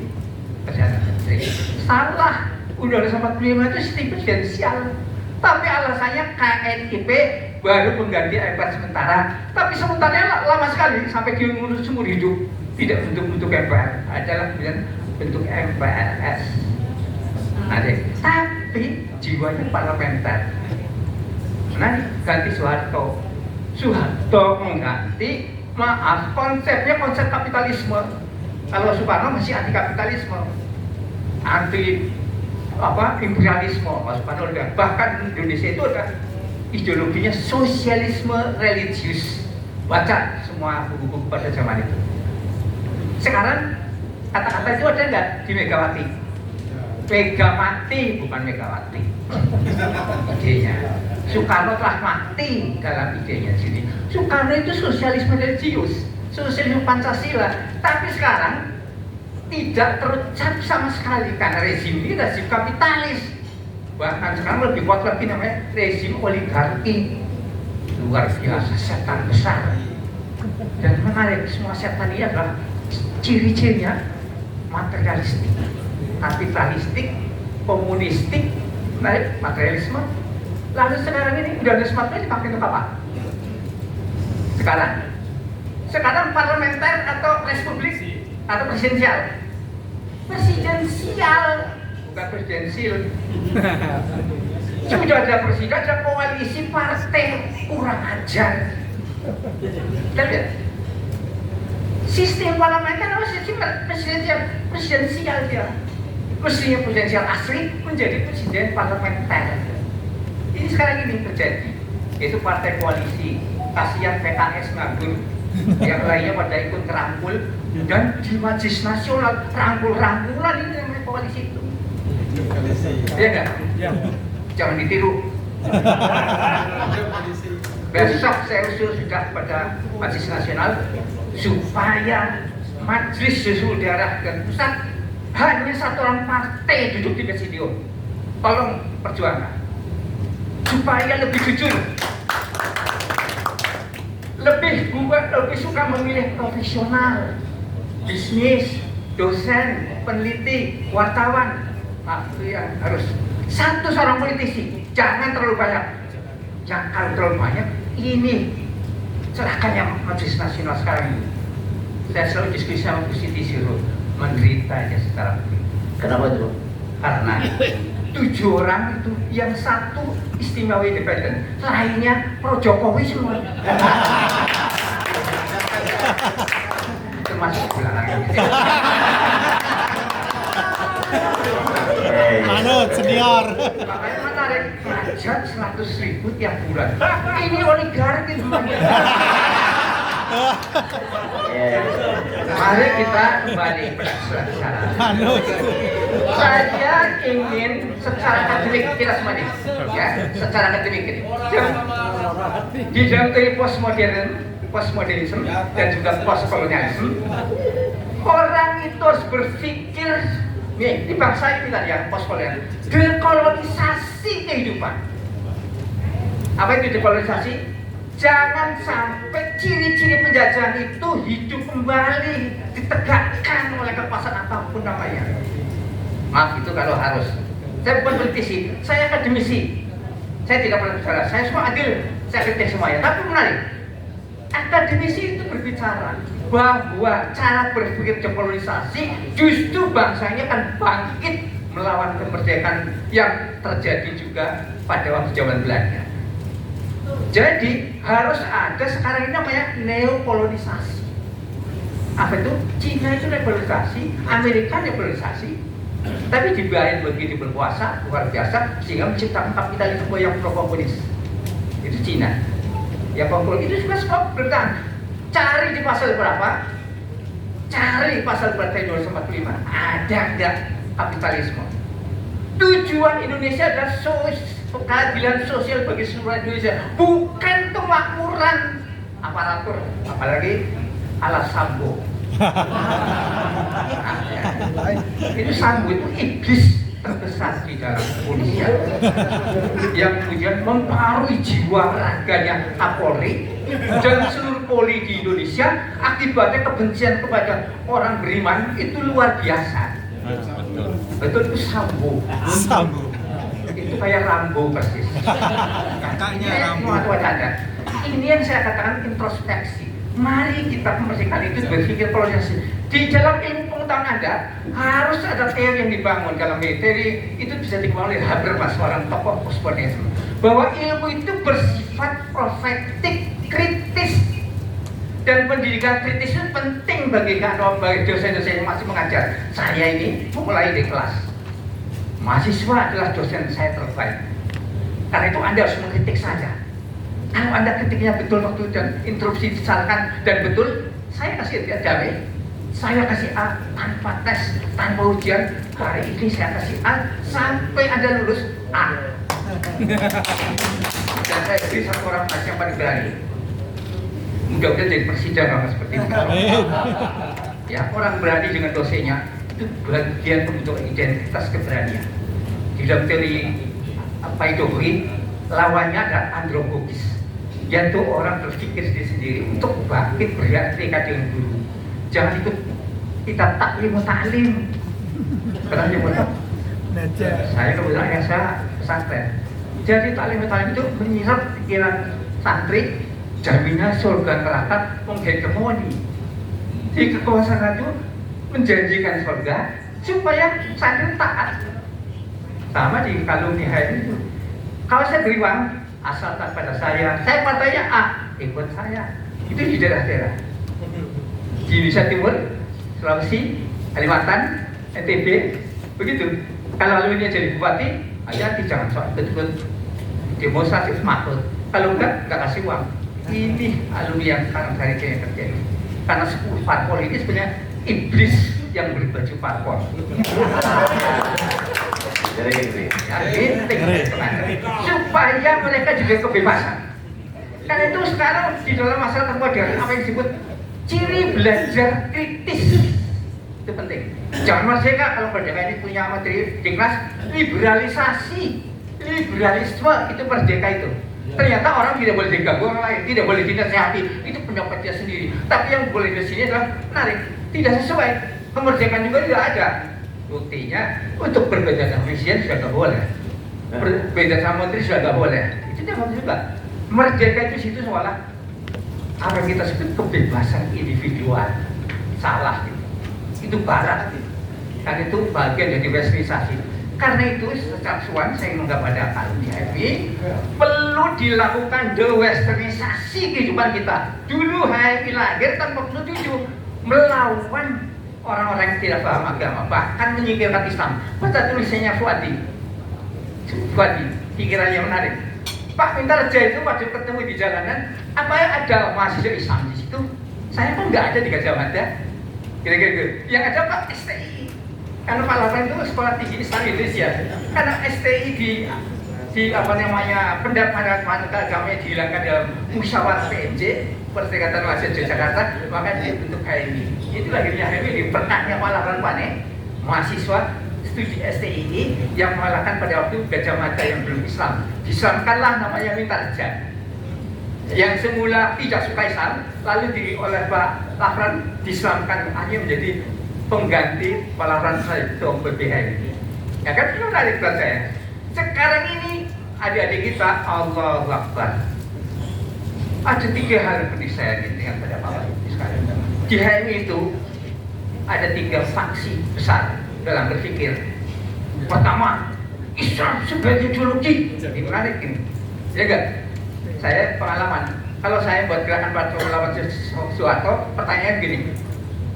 Perdana Menteri. Salah. Undang-Undang 45 itu sistem presidensial, tapi alasannya KNIP baru mengganti MPR sementara. Tapi sementaranya lama sekali sampai diurus seumur hidup tidak bentuk MPR, adalah kemudian bentuk MPRS. Tapi jiwanya parlementer. Nah, ganti Soeharto mengganti, konsepnya konsep kapitalisme. Kalau Soekarno masih anti kapitalisme, anti imperialisme. Mas Soekarno bahkan Indonesia itu ada ideologinya sosialisme religius. Baca semua buku-buku pada zaman itu. Sekarang kata-kata itu ada nggak di Megawati? Megamati, bukan Megawati. Idenya. Soekarno telah mati dalam idenya sini. Soekarno itu sosialisme religius, sosialisme Pancasila. Tapi sekarang tidak terucap sama sekali karena rezim ini rezim kapitalis. Bahkan sekarang lebih kuat lagi namanya rezim oligarki. Luar biasa, setan besar. Dan menarik, semua setan ini adalah ciri-cirinya materialistik, kapitalistik, komunistik, menarik, materialisme. Lalu sekarang ini udah ada semacam dipakai untuk apa? Sekarang parlementer atau republik atau presidensial? Presidensial, bukan presidensil. Sudah ada presiden, ada koalisi partai, kurang ajar. Kita lihat sistem parlementer atau sistem presidensial dia. Mestinya presidensial asli menjadi presiden parlementer. Ini sekarang ini terjadi, yaitu partai koalisi. Kasihan PKS nganggur, yang lainnya pada ikut kerangkul, dan di Majelis Nasional rangkul-rangkulan ini namanya koalisi itu. Iya enggak? Ya. Jangan ditiru. Besok saya usul sudah pada Majelis Nasional supaya Majelis Usul Daerah dan Pusat hanya satu orang partai duduk di presidium. Tolong perjuangan supaya lebih jujur, lebih suka memilih profesional, bisnis, dosen, peneliti, wartawan. Itu yang harus satu seorang politisi, jangan terlalu banyak. Yang kalau terlalu banyak, ini celakanya Majelis Nasional sekarang ini. Saya selalu diskusi sama Bu Siti Zuro, menderita aja sekarang. Kenapa itu? Karena 7 orang itu, yang satu istimewa independen, lainnya pro Jokowi semua. Termasuk belakang. Manut senior. Makanya menarik pajak 100.000 tiap bulan. Ini oligarki semuanya. Mari kita kembali pada secara. Manut. Saya ingin secara akademik kita semua ini, ya, secara akademik ini. Di dalam teori postmodernisme dan juga postkolonialisme, orang itu harus berpikir, nih, di bangsa ini tadi yang postkolonial, dekolonisasi kehidupan. Apa itu dekolonisasi? Jangan sampai ciri-ciri penjajahan itu hidup kembali, ditegakkan oleh kekuasaan apapun namanya. Maaf itu kalau harus. Saya bukan politisi, saya akademisi. Saya tidak pernah bicara, saya semua adil, saya kritik semuanya. Tapi menarik, akademisi itu berbicara bahwa cara berpikir dekolonisasi justru bangsanya akan bangkit melawan kemerdekaan yang terjadi juga pada waktu zaman Belanda. Jadi harus ada sekarang ini namanya neokolonisasi. Apa itu? Cina itu neokolonisasi, Amerika neokolonisasi, tapi dibiarin begitu berkuasa luar biasa sehingga menciptakan kapitalisme yang pro-komunis. Itu Cina. Ya komunis itu juga sebab bertahan. Cari di pasal berapa? Cari pasal berapa 245. Ada enggak kapitalisme? Tujuan Indonesia adalah keadilan sosial bagi seluruh Indonesia, bukan kemakmuran aparatur, apalagi ala Sambo. Itu Sambo itu iblis terbesar di dalam kepolisian yang kemudian mempengaruhi jiwa raganya Kapolri dan seluruh Polri di Indonesia. Akibatnya kebencian kepada orang beriman itu luar biasa. Betul, itu Sambo. Itu kayak Rambo persis. Kakaknya Rambo. Ini yang saya katakan introspeksi. Mari kita kemerdekaan itu berpikir kolonisasi. Di dalam ilmu pengetahuan Anda harus ada teori yang dibangun. Dalam teori itu bisa dibangun oleh Habermas, seorang tokoh postmodernisme, bahwa ilmu itu bersifat profetik, kritis, dan pendidikan kritis itu penting bagi dosen-dosen yang masih mengajar. Saya ini mulai di kelas, mahasiswa adalah dosen saya terbaik. Karena itu Anda harus mengkritik saja. Kalau Anda kritiknya betul waktu dan interupsi disalahkan dan betul, saya kasih damai, saya kasih A tanpa tes, tanpa ujian. Hari ini saya kasih A sampai Anda lulus A. Dan saya jadi satu orang yang paling berani. Mudah-mudahan jadi presiden orang seperti itu. Ya, orang berani dengan dosennya itu bagian bentuk identitas keberanian. Di dalam teori ideologi, lawannya adalah androgogis, yaitu orang berpikir sendiri untuk bangkit berhati-hati dengan guru. Jangan ikut kita taklim. Karena saya kebetulan saya pesantren. Jadi taklim itu menyerap pikiran santri, jaminan surga neraka menghegemoni. Di kekuasaan itu menjanjikan surga supaya santri taat. Sama di kalung itu. Kalau saya beri uang, asalkan pada saya partainya A, ikut saya. Itu di daerah-daerah. Di Indonesia Timur, Sulawesi, Kalimantan, NTB, begitu. Kalau alumni jadi bupati, hati-hati jangan soal betul-betul demonstrasi makhluk. Kalau enggak kasih uang. Ini alumni yang sekarang hari ini terjadi. Karena 10 parpol ini sebenarnya iblis yang berbaju parpol. Supaya mereka juga kebebasan. Karena itu sekarang di dalam masyarakat modern apa yang disebut ciri belajar kritis itu penting. Jangan merdeka kalau merdeka ini punya materi di kelas liberalisme itu merdeka itu. Ternyata orang tidak boleh diganggu orang lain, tidak boleh dinasihati, itu pendapatnya sendiri. Tapi yang boleh di sini adalah menarik, tidak sesuai. Kemerdekaan juga tidak ada. Buktinya untuk berbeda sama presiden sudah tidak boleh, berbeda sama menteri sudah tidak boleh. Itu tidak juga. Merdeka itu situ seolah apa yang kita sebut kebebasan individual. Salah gitu. Itu barat. Kan itu bagian dari westernizasi. Karena itu secara suan saya menganggap pada alumni HMI perlu dilakukan dewesternisasi kehidupan kita. Dulu HMI lahir tanpa setuju melawan orang-orang yang tidak paham agama, bahkan menyingkirkan Islam. Baca tulisannya Fuadi, pikirannya menarik. Pak Mintarja itu waktu ketemu di jalanan, apa ada mahasiswa Islam di situ? Saya pun nggak ada di Gajah Mada. Kira-kira gitu. Yang ada Pak STI. Karena Pak Lapan itu sekolah tinggi Islam Indonesia. Karena STI di apa namanya pendapat agamanya dihilangkan dalam musyawarah PMJ Perserikatan Mahasiswa Jakarta, maka dia bentuk HMI. Itu lahirnya HMI di berkatnya Pak Lapan Pane, mahasiswa studi STI yang mengalahkan pada waktu Gajah Mada yang belum Islam. Dislamkanlah namanya Mintarja. Yang semula tidak suka Islam, lalu oleh Pak Lafran dislamkan, akhirnya menjadi pengganti Pak Lafran Saito BPH. Ya kan, itu menarik buat saya. Sekarang ini adik-adik kita, Allahu Akbar. Ada 3 hal yang penting saya inginkan pada Bapak Ibu sekalian. Di HMI itu ada 3 faksi besar dalam berpikir. Pertama, Islam sebagai ideologi. Ini menarik ini. Ya enggak? Saya pengalaman. Kalau saya buat gerakan Pak Lawan Soeharto, pertanyaan gini.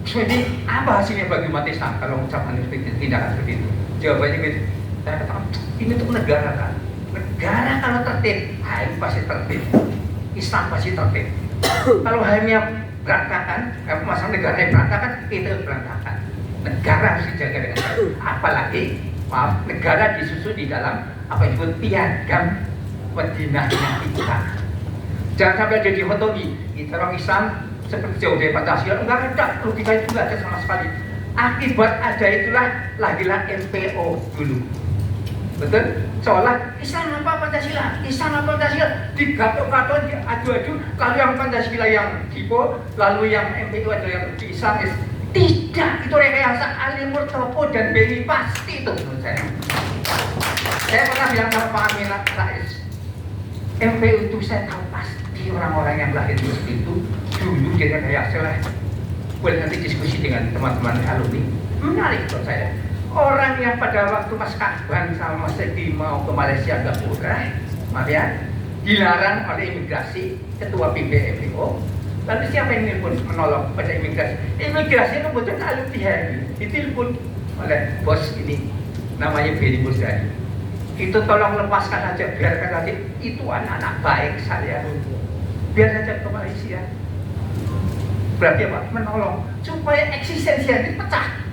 Jadi apa hasilnya bagi umat Islam kalau ucapan seperti tindakan seperti itu? Jawabannya gitu. Saya katakan, ini untuk negara kan. Negara kalau tertib, HMI pasti tertib. Islam pasti tertib. Kalau HMI berantakan, masalah negara yang berantakan, itu berantakan. Negara harus dijaga dengan baik. Apalagi, maaf, negara disusun di dalam apa yang disebut piagam Madinahnya kita. Jangan sampai ada dikotomi. Kita orang Islam seperti jauh dari Pancasila, enggak ada, logika itu enggak ada sama sekali. Akibat ada itulah lahirlah MPO dulu. Betul? Seolah Islam apa Pancasila? Islam apa Pancasila? Digatok-gatok, adu-adu, lalu yang Pancasila yang Dipo, lalu yang MPO ada yang di Islamis. Tidak, itu rekayasa Ali Murtopo dan Beni pasti itu menurut saya. Saya pernah bilang sama Pak Amin Rais, MPO itu saya tahu pasti orang-orang yang lahir seperti itu dulu dia rekayasa lah. Boleh nanti diskusi dengan teman-teman alumni. Menarik buat saya. Orang yang pada waktu Mas Kahban sama Mas Seki mau ke Malaysia agak murah, maaf ya, dilarang oleh imigrasi, ketua PBMPO. Lalu siapa yang nelpon menolong pada imigrasi? Imigrasi itu betul alumni HMI, ditelepon oleh bos ini, namanya Beni Bursani. Itu tolong lepaskan aja, biarkan aja. Itu anak-anak baik saya. Biar saja ke Malaysia. Berarti apa? Menolong supaya eksistensi ini pecah.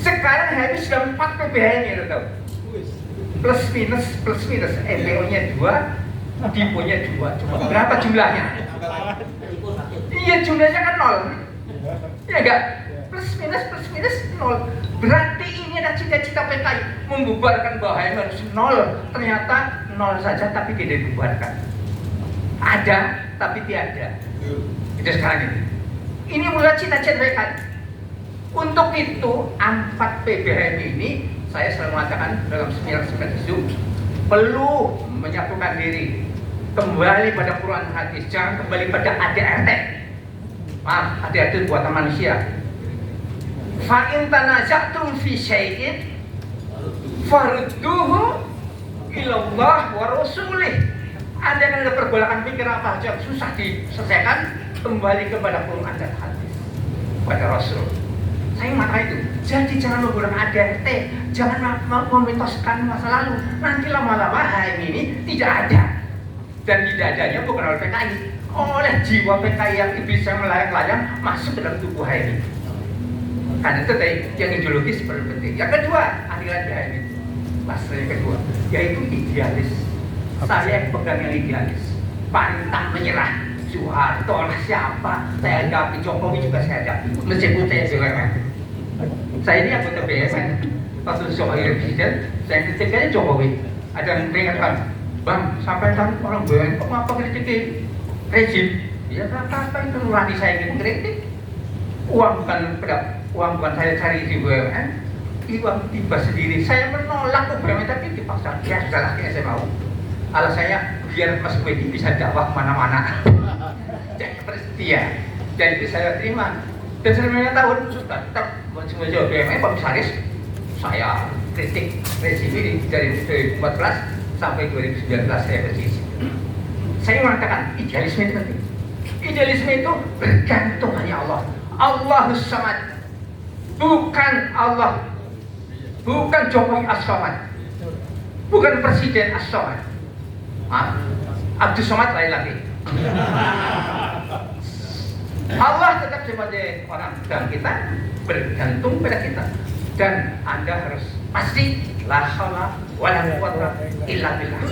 Sekarang HMI sudah 4 PBH-nya, tahu? Plus minus, MPO-nya 2, Dipo-nya 2. Coba berapa jumlahnya? Iya, jumlahnya kan 0. Ya enggak? Plus minus 0. Berarti ini ada cita-cita PKI membubarkan bahwa HMI harus 0. Ternyata 0 saja tapi tidak dibubarkan. Ada tapi tiada. Itu sekarang ini. Ini mulai cita-cita PKI. Untuk itu 4 PBHM ini saya selalu mengatakan dalam seminar Zoom perlu menyatukan diri, kembali pada Quran hadis, jangan kembali pada ADRT. Maaf, ADRT buatan manusia. Fa in tanaza'tum fi syai'in farudduhu ila Allah wa rasulih. Anda kan ada pergolakan pikir apa saja susah diselesaikan, kembali kepada Quran dan hadis, pada Rasul. Saya mengatakan itu. Jadi jangan menggunakan ADRT, jangan memitoskan masa lalu. Nanti lama-lama HMI ini tidak ada. Dan tidak adanya bukan oleh PKI, oleh jiwa PKI yang iblis yang melayang-layang masuk ke dalam tubuh HMI. Karena itu tadi yang ideologis perlu penting. Yang kedua, aliran HMI. Masalah yang kedua, yaitu idealis. Saya pegang yang idealis. Pantang menyerah. Soeharto lah siapa? Saya hadapi Jokowi juga saya hadapi. Meskipun saya BUMN. Saya ini anggota BUMN. Waktu Jokowi presiden, saya kritiknya Jokowi. Ada yang meringatkan, Bang, sampai tadi orang BUMN kok apa kritik rezim? Ya apa itu nurani saya ingin kritik. Uang bukan saya cari di BUMN. Uang tiba sendiri. Saya menolak ke BUMN tapi dipaksa. Ya sudahlah, saya mau. Alasannya biar Mas Wedi bisa dakwah kemana-mana. Jadi setia. Dan itu saya terima. Dan selama tahun tetap menjawab BUMN komisaris saya kritik rezim ini dari 2014 sampai 2019 saya berisi. Saya mengatakan idealisme itu penting. Idealisme itu bergantung hanya Allah. Allahus Samad, bukan Allah, bukan Jokowi As-Samad, bukan Presiden As-Samad. Maaf, Abdus Samad lain lagi. Allah tetap sebagai orang dalam kita, bergantung pada kita, dan Anda harus pasti la haula wala quwwata illa billah.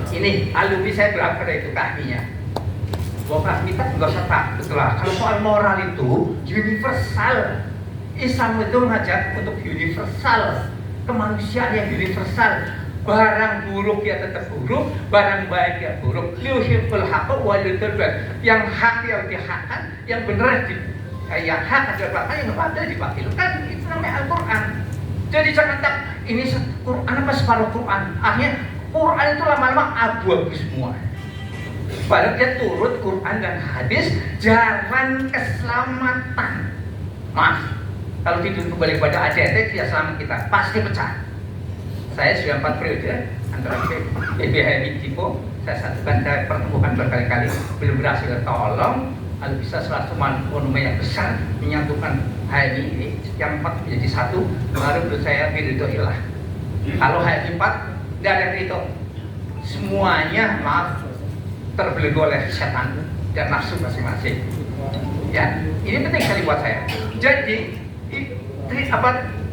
Ini alumni saya berapa pada itu kahminya. Bahwa kita nggak usah takut lah. Kalau soal moral itu universal. Islam itu mengajak untuk universal, kemanusiaan yang universal. Barang buruk ya tetap buruk, barang baik ya buruk. Yuhibbul haqqa wa yudhil batil. Yang hak yang dihakkan, yang benar yang hak adalah yang benar dibatilkan. Itu namanya Al-Quran. Jadi jangan tak ini Quran apa separuh Quran. Akhirnya Quran itu lama-lama abu-abu semua. Padahal dia turut Quran dan hadis jalan keselamatan. Maaf, kalau tidak kembali pada ACT tidak selamat kita, pasti pecah. Saya sudah 4 periode antara BBHMI Tipo, saya satukan, saya pertemukan berkali-kali, belum berhasil tertolong. Kalau bisa suatu monumen yang besar menyatukan HMI ini yang 4 menjadi satu, baru menurut saya ridho ilah. Kalau HMI 4 tidak ada ridho, semuanya maaf terbelenggu oleh setan dan nafsu masing-masing. Ya, ini penting sekali buat saya. Jadi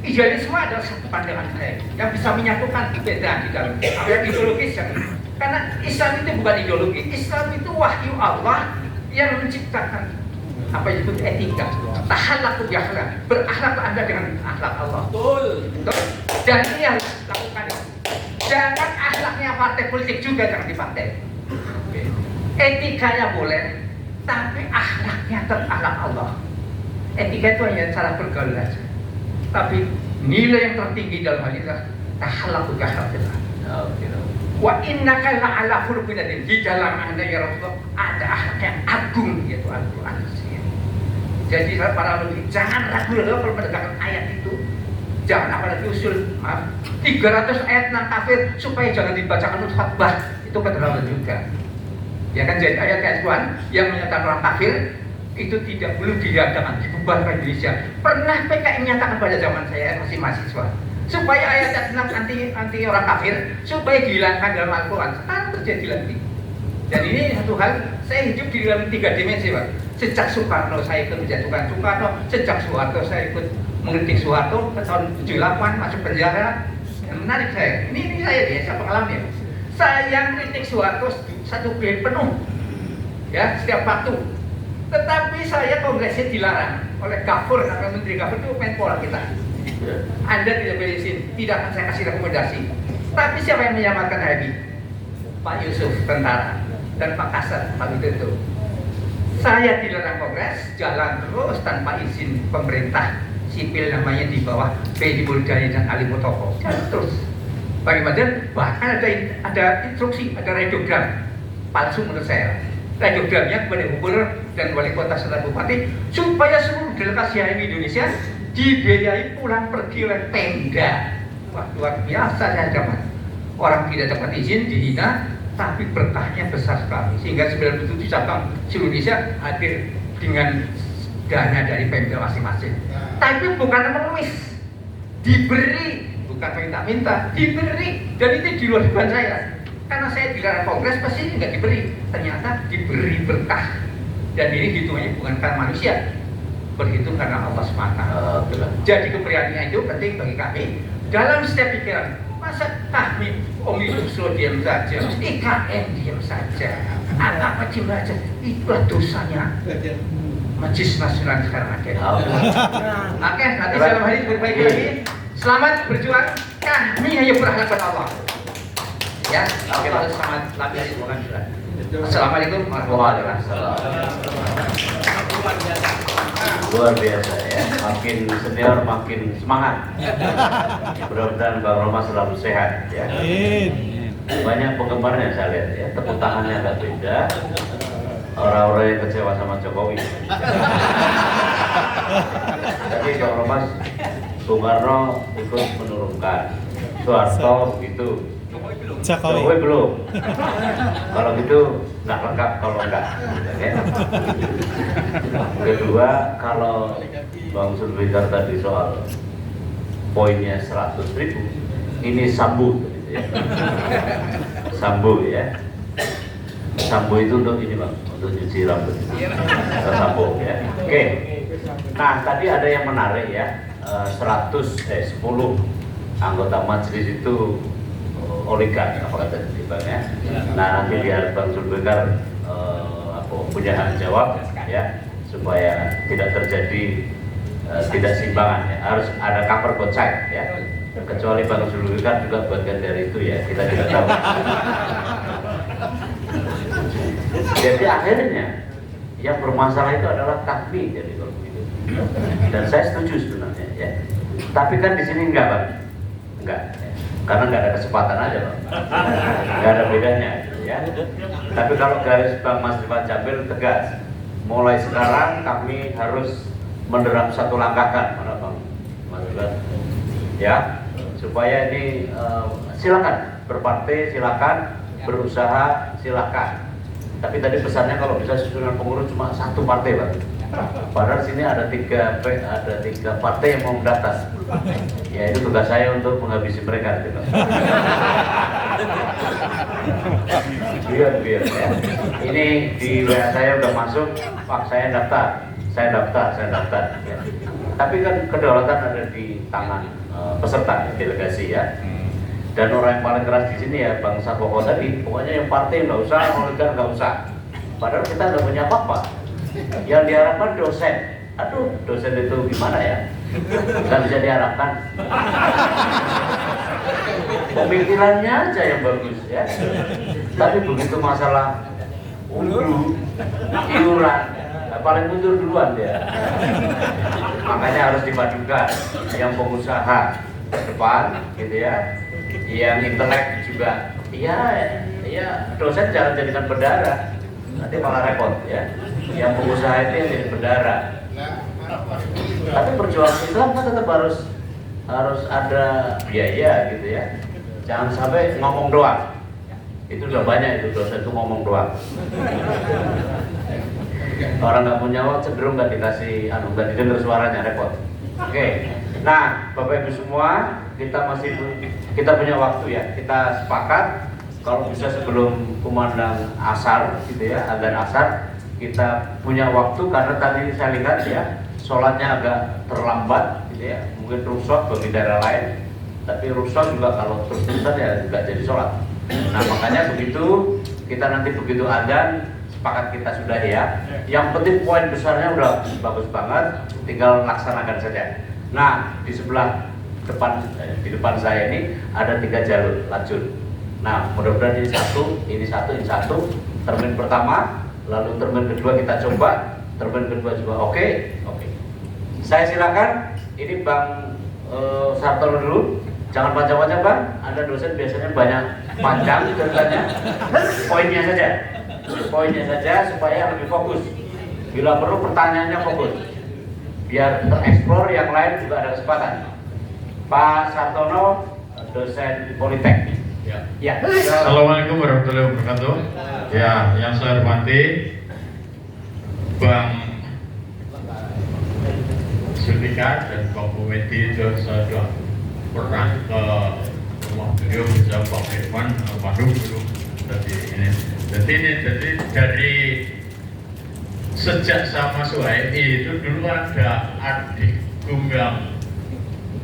idealisme adalah satu pandangan saya yang bisa menyatukan perbedaan di dalam apa yang ideologis yang, karena Islam itu bukan ideologi. Islam itu wahyu Allah yang menciptakan apa itu etika. Tahalaqu bi akhlaq, berakhlak Anda dengan akhlak Allah. Betul. Dan ini harus lakukan. Jangan akhlaknya partai politik juga jangan dipakai. Etikanya boleh, tapi akhlaknya tetap akhlak Allah. Etika itu hanya cara bergaul saja. Tapi nilai yang tertinggi dalam hal ini adalah tahalaqu bi akhlaqillah. Wa innaka la'ala khuluqin adzim. Di dalam Anda ya Rasulullah ada akhlak yang agung, yaitu Al-Qur'an. Jadi para ulama jangan ragu kalau menegakkan ayat itu. Jangan apalagi usul 300 ayat tentang kafir supaya jangan dibacakan untuk khutbah, itu keterlaluan juga. Ya kan, jadi ayat-ayat Quran yang menyatakan orang kafir itu tidak perlu diadakan, dibubarkan di Indonesia. Pernah PKI menyatakan pada zaman saya masih mahasiswa supaya ayat tentang anti orang kafir supaya dihilangkan dalam Al-Quran. Sekarang terjadi lagi. Dan ini satu hal, saya hidup di dalam 3 dimensi, Pak. Sejak Soekarno saya ikut menjatuhkan Soekarno, sejak Soeharto saya ikut mengkritik Soeharto, ke tahun 78 masuk penjara. Yang menarik saya, ini saya dia, saya pengalaman ya. Saya kritik Soeharto 1 periode penuh, ya setiap waktu. Tetapi saya kongresnya dilarang oleh Gafur, karena Menteri Gafur itu Menpora kita. Anda tidak boleh izin, tidak akan saya kasih rekomendasi. Tapi siapa yang menyelamatkan HMI? Pak Yusuf, tentara, dan Pak Kasar, Pak Widodo. Saya dilarang kongres, jalan terus tanpa izin pemerintah sipil namanya di bawah Benny Mulyani dan Ali Mutopo. Jalan terus. Bagaimana? Bahkan ada instruksi, ada radiogram palsu menurut saya. Radiogramnya kepada gubernur dan wali kota serta bupati supaya seluruh delegasi HMI Indonesia dibiayai pulang pergi oleh Pemda. Wah, luar biasa saya zaman. Orang tidak dapat izin, dihina, tapi berkahnya besar sekali. Sehingga 97 cabang seluruh Indonesia hadir dengan dana dari Pemda masing-masing. Tapi bukan mengemis, diberi, bukan minta-minta, diberi. Dan itu di luar beban saya. Karena saya dilarang kongres, pasti nggak diberi. Ternyata diberi berkah. Dan ini hitungannya bukan karena manusia, berhitung karena Allah semata. Jadi keberanian itu penting bagi kami. Dalam setiap pikiran, masa kami Omnibus Law diam saja, IKN diam saja, apa diam saja, itulah dosanya. Majelis Nasional sekarang ada. Oke, nanti dalam hari berbaik lagi. Selamat berjuang. Kami hanya berakhlak pada Allah. Ya, kita harus sangat lapis bukan sudah. Assalamualaikum warahmatullahi wabarakatuh. Luar biasa ya, makin senior makin semangat. Mudah-mudahan Bang Roma selalu sehat ya. Banyak penggemarnya saya lihat ya, tepuk tangannya agak beda. Orang-orang yang kecewa sama Jokowi. Tapi Bang Roma Bung Karno ikut menurunkan, Soeharto begitu, Jokowi belum. Kalau gitu nggak lengkap kalau enggak. Ya. Kedua, kalau Bang Sulfikar tadi soal poinnya 100.000, ini sambu, ya. Sambu ya. Sambo itu untuk ini Bang, untuk cuci rambut. Sambo ya. Oke. Nah, tadi ada yang menarik ya. 10 anggota majelis itu oligark, apa kata Bang ya. Nah, nanti biar Bang Sulfikar punya hak jawab ya, supaya tidak terjadi tidak simbangan ya. Harus ada cover both side ya. Kecuali Bang Sulfikar juga bagian dari itu ya, kita tidak tahu. Jadi akhirnya yang bermasalah itu adalah kami, jadi kalau begitu. Dan saya setuju sebenarnya ya. Tapi kan di sini enggak Bang, enggak, ya. Karena enggak ada kesempatan aja Bang, enggak ada bedanya ya. Tapi kalau garis Bang Mas Rifat Jamil tegas, mulai sekarang kami harus menerap satu langkahkan, mana Bang Mas Rifat? Ya, supaya ini silakan berpartai, silakan berusaha, silakan. Tapi tadi pesannya kalau bisa susunan pengurus cuma satu partai Pak. Padahal sini ada tiga partai yang mau mendaftar. Ya itu tugas saya untuk menghabisi mereka. Gitu. Biar ya. Ini di WA saya udah masuk, Pak saya daftar. Ya. Tapi kan kedaulatan ada di tangan peserta delegasi ya. Dan orang yang paling keras di sini ya Bang Sarwono tadi, pokoknya yang partai nggak usah, oligark nggak usah. Padahal kita nggak punya apa-apa. Yang diharapkan dosen. Aduh, dosen itu gimana ya? Nggak bisa diharapkan. Pemikirannya aja yang bagus ya. Tapi begitu masalah iuran, paling mundur duluan dia. Makanya harus dipadukan yang pengusaha ke depan, gitu ya. Yang intelek juga, iya dosen jangan jadikan bendara, nanti malah repot ya. Yang pengusaha itu yang jadi bendara. Tapi perjuangan Islam kan tetap harus ada biaya gitu ya. Jangan sampai ngomong doang. Itu udah banyak itu dosen itu ngomong doang. Orang nggak punya uang cenderung nggak dikasih, nggak didengar suaranya, repot. Oke. Nah, Bapak Ibu semua, kita punya waktu ya. Kita sepakat kalau bisa sebelum kumandang asar gitu ya, adzan asar, kita punya waktu karena tadi saya lihat ya, sholatnya agak terlambat gitu ya. Mungkin rusak bagi daerah lain, tapi rusak juga kalau terus-terusan ya juga jadi sholat. Nah, makanya begitu kita nanti begitu adzan sepakat kita sudah ya. Yang penting poin besarnya udah bagus banget, tinggal laksanakan saja. Nah, di depan saya ini ada 3 jalur lajur. Nah, mudah-mudahan ini satu. Termin pertama, lalu termin kedua kita coba, termin kedua juga oke. Saya silakan. Ini Bang Sartono dulu. Jangan panjang-panjang Bang. Ada dosen biasanya banyak panjang ceritanya. Poinnya saja supaya lebih fokus. Bila perlu pertanyaannya fokus. Biar tereksplor yang lain juga ada kesempatan. Pak Sartono, dosen Politeknik. Ya. Assalamualaikum warahmatullahi wabarakatuh. Ya, yang saya hormati Bang Sulfikar dan Bang Bumedi, saya sudah pernah ke rumah beliau bersama Pak Firman, Bandung dulu. Jadi dari sejak saya masuk HMI itu dulu ada adikku yang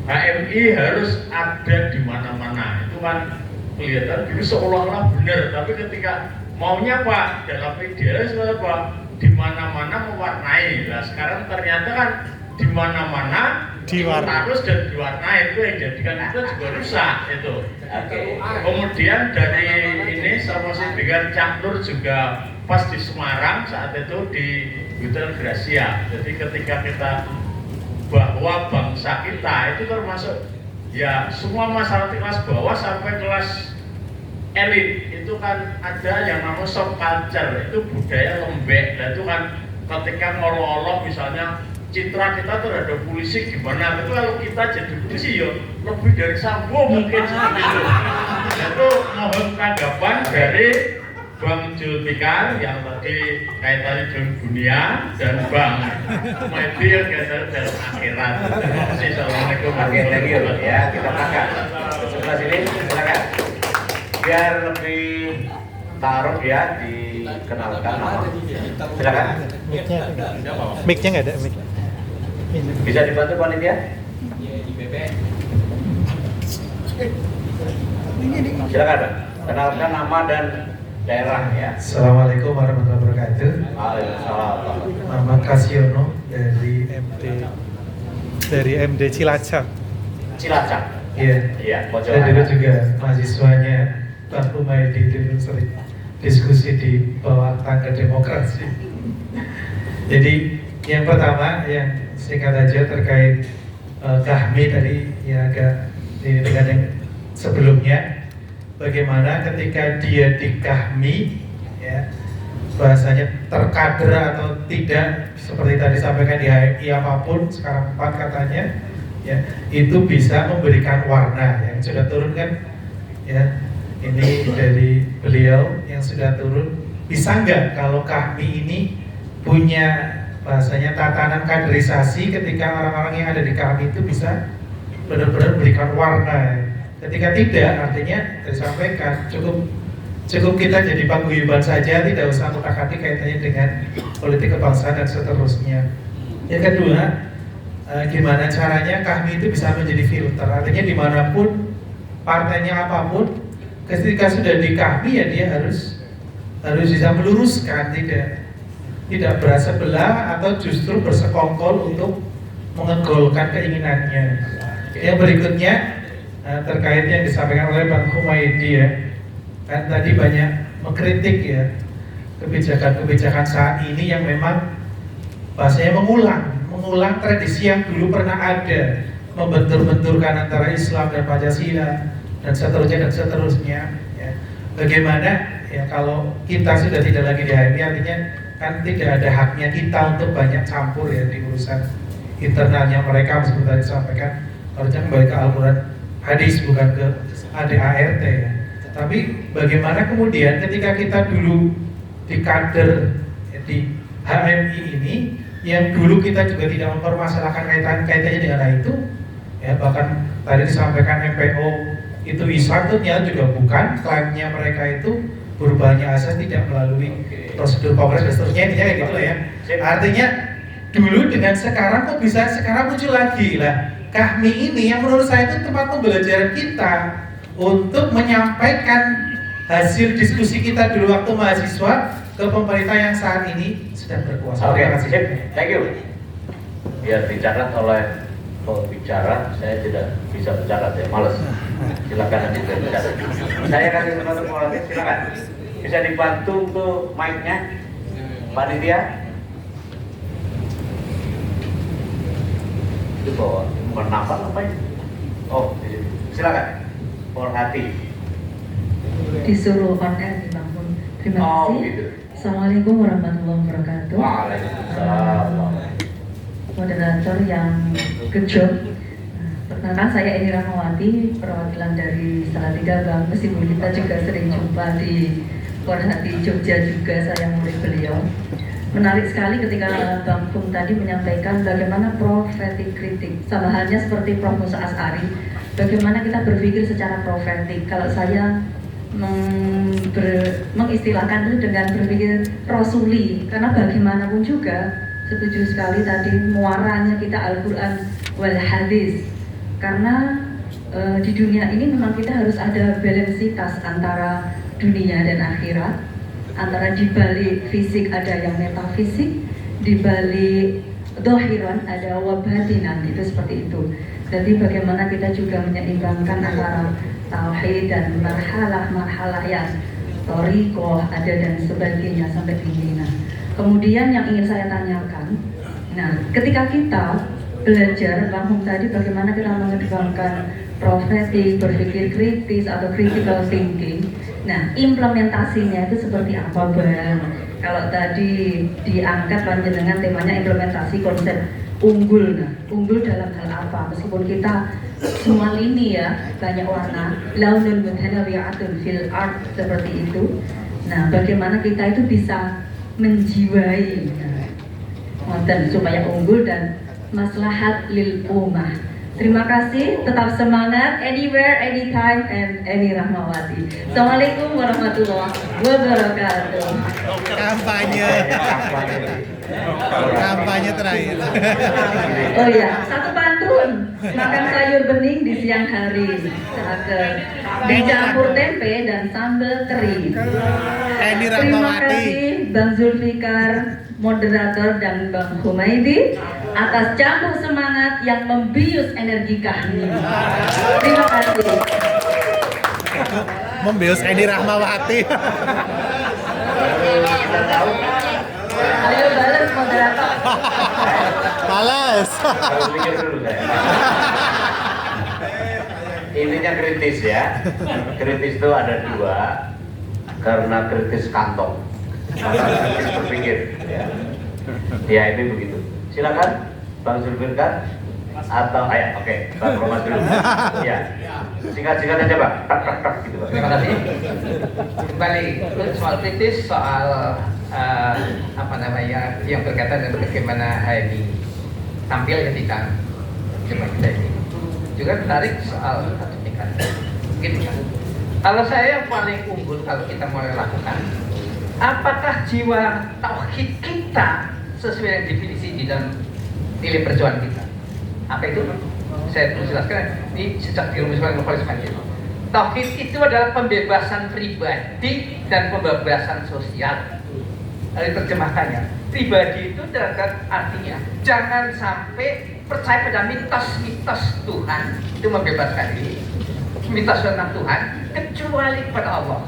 HMI harus ada di mana-mana. Itu kan kelihatan dulu seolah-olah benar, tapi ketika maunya Pak dalam idealis Pak di mana-mana mewarnai. Nah sekarang ternyata kan di mana-mana harus dan diwarnai, itu yang jadikan itu juga rusak itu. Kemudian dari ini sama si dengan Cak Nur juga pas di Semarang saat itu di Hotel Gracia. Jadi ketika kita bahwa bangsa kita itu termasuk ya semua masyarakat kelas bawah sampai kelas elit itu kan ada yang namanya soft culture, itu budaya lembek. Dan itu kan ketika ngolok-olok misalnya citra kita terhadap polisi gimana. Itu kalau kita jadi polisi ya lebih dari Sambo mungkin seperti itu. Itu mohon tanggapan dari Bang Julfikar yang tadi kaitannya dengan dunia dan Bang Maidi yang kaitannya dalam akhirat. Terima kasih. Assalamualaikum Thank you ya, kita angkat sebelah sini, silakan. Biar lebih taruh ya, dikenalkan nama. Silakan. Mic-nya nggak ada, mic. Bisa dibantu panitia? Silakan, Pak. Kenalkan nama dan daerah ya. Assalamualaikum warahmatullahi wabarakatuh. Waalaikumsalam. Muhammad Kasiono dari MD Cilacap. Cilacap. Iya. Iya, Saya dulu juga mahasiswanya Pak Humaydi, dulu sering diskusi di bawah tangga demokrasi. Jadi yang pertama yang singkat aja terkait Kahmi tadi ya agak dengan yang sebelumnya. Bagaimana ketika dia di Kahmi ya bahasanya terkader atau tidak seperti tadi sampaikan di HMI apapun sekarang 4 katanya ya itu bisa memberikan warna yang sudah turun kan ya ini dari beliau yang sudah turun bisa nggak kalau Kahmi ini punya bahasanya tatanan kaderisasi ketika orang-orang yang ada di Kahmi itu bisa benar-benar memberikan warna. Ketika tidak, artinya disampaikan cukup kita jadi paguyuban saja, tidak usah utak-atik kaitannya dengan politik kebangsaan dan seterusnya. Yang kedua, gimana caranya Kahmi itu bisa menjadi filter, artinya dimanapun partainya apapun, ketika sudah di Kahmi ya dia harus bisa meluruskan, tidak berasa belah atau justru bersekongkol untuk mengegolkan keinginannya. Yang berikutnya terkait yang disampaikan oleh Bang Humaydi ya, kan tadi banyak mengkritik ya kebijakan saat ini yang memang bahasanya mengulang tradisi yang dulu pernah ada, membentur-benturkan antara Islam dan Pancasila dan seterusnya ya. Bagaimana ya kalau kita sudah tidak lagi di HMI, artinya kan tidak ada haknya kita untuk banyak campur ya di urusan internalnya mereka, seperti tadi disampaikan harusnya kembali ke Al-Quran hadis bukan ke ADART ya. Tapi bagaimana kemudian ketika kita dulu di kader di HMI ini yang dulu kita juga tidak mempermasalahkan kaitannya dengan hal itu ya, bahkan tadi disampaikan MPO itu Islam itu ternyata juga bukan, klaimnya mereka itu berubahnya asas tidak melalui prosedur kongres dan seterusnya, intinya kayak gitu lah ya. Artinya dulu dengan sekarang kok bisa sekarang muncul lagi lah. Kahmi ini yang menurut saya itu tempat pembelajaran kita untuk menyampaikan hasil diskusi kita dulu waktu mahasiswa ke pemerintah yang saat ini sedang berkuasa. Oke, thank you. Biar dicatat oleh pembicara, saya tidak bisa mencatat ya, males. Silakan nanti saya mencatat. Saya kasih kesempatan volunteer, silakan. Bisa dibantu untuk mic-nya, panitia. Itu bawa menambah apa ya? Oh, silakan. Hormati. Disuruh on air dibangun. Terima kasih. Gitu. Assalamualaikum warahmatullahi wabarakatuh. Waalaikumsalam. Moderator yang good job. Perkenalkan saya Eni Rahmawati, perwakilan dari Salatiga Bang. Meskipun kita juga sering jumpa di Korhati Jogja juga, saya murid beliau. Menarik sekali ketika Bang Fung tadi menyampaikan bagaimana prophetic kritik, sama halnya seperti Prof. Musa As'ari, bagaimana kita berpikir secara profetik. Kalau saya mengistilahkan itu dengan berpikir rasuli, karena bagaimanapun juga setuju sekali tadi muaranya kita Al-Quran wal hadis, karena di dunia ini memang kita harus ada balansitas antara dunia dan akhirat, antara di balik fisik ada yang metafisik, di balik dohiran ada wabatinan, itu seperti itu. Jadi bagaimana kita juga menyeimbangkan antara tauhid dan marhalah yang torikoh ada dan sebagainya sampai pimpinan. Kemudian yang ingin saya tanyakan, nah ketika kita belajar Bang Hum tadi bagaimana kita mengedepankan profetik, berpikir kritis atau critical thinking. Nah, implementasinya itu seperti apa, Bang? Kalau tadi diangkat panjenengan temanya implementasi konsep unggul. Nah, unggul dalam hal apa? Meskipun kita semua lini ya, banyak warna, launun mutanawi'atun fil art seperti itu. Nah, bagaimana kita itu bisa menjiwai supaya unggul dan maslahat lil ummah. Terima kasih, tetap semangat, anywhere, anytime, and any Rahmawati. Assalamualaikum warahmatullahi wabarakatuh. Kampanye terakhir. Oh ya, satu pantun, makan sayur bening di siang hari, dicampur tempe dan sambal teri. Eni Terima Rahmawati. kasih Bang Zulfikar, moderator, dan Bang Humaidi atas campur semangat yang membius energi kami. Terima kasih. Membius Eni Rahmawati. Ayo balas moderator. Balas. Harus pikir dulu saya. Intinya kritis ya. Kritis itu ada dua, karena kritis kantong, maka kritis berpikir. Ya ini begitu. Silakan Bang Zulfikar atau oke, Bang Romas dulu. Ya, singkat-singkat aja Bang. Tak gitu Bang. Terima kasih. Kembali soal kritis, soal yang berkaitan dengan bagaimana HMI tampil ketika coba kita ini. Juga menarik soal sertifikat. Mungkin kalau saya yang paling unggul kalau kita mulai lakukan, apakah jiwa tauhid kita sesuai dengan definisi di dalam nilai perjuangan kita? Apa itu? Saya perlu jelaskan. Ini sejak dirumuskan oleh Ismail. Tauhid itu adalah pembebasan pribadi dan pembebasan sosial. Lalu terjemahkannya, pribadi itu terhadap artinya jangan sampai percaya pada mitos-mitos Tuhan itu membebaskan diri, mitos tentang Tuhan, kecuali kepada Allah.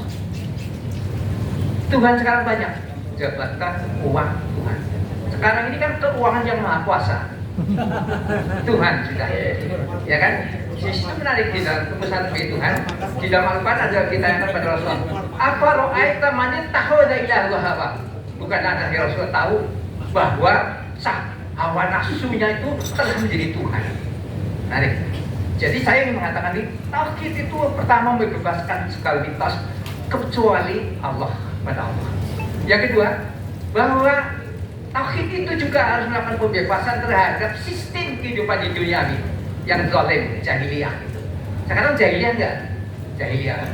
Tuhan sekarang banyak, jabatan, uang, Tuhan. Sekarang ini kan keuangan yang maha kuasa. Tuhan sudah, ya kan? Sistem menarik di dalam keputusan Tuhan. Di dalam Al-Quran ada kita yang kepada Rasulullah. Apa ro'aita manin tahuda ilah hawa. Bukan ada yang Rasul tahu bahwa hawa nafsunya itu telah menjadi Tuhan. Menarik. Jadi saya ingin mengatakan ini, tauhid itu pertama membebaskan segala mitos kecuali Allah, pada Allah. Yang kedua, bahwa tauhid itu juga harus melakukan pembebasan terhadap sistem kehidupan di dunia ini yang zalim, jahiliyah. Sekarang jahiliyah enggak? Jahiliyah.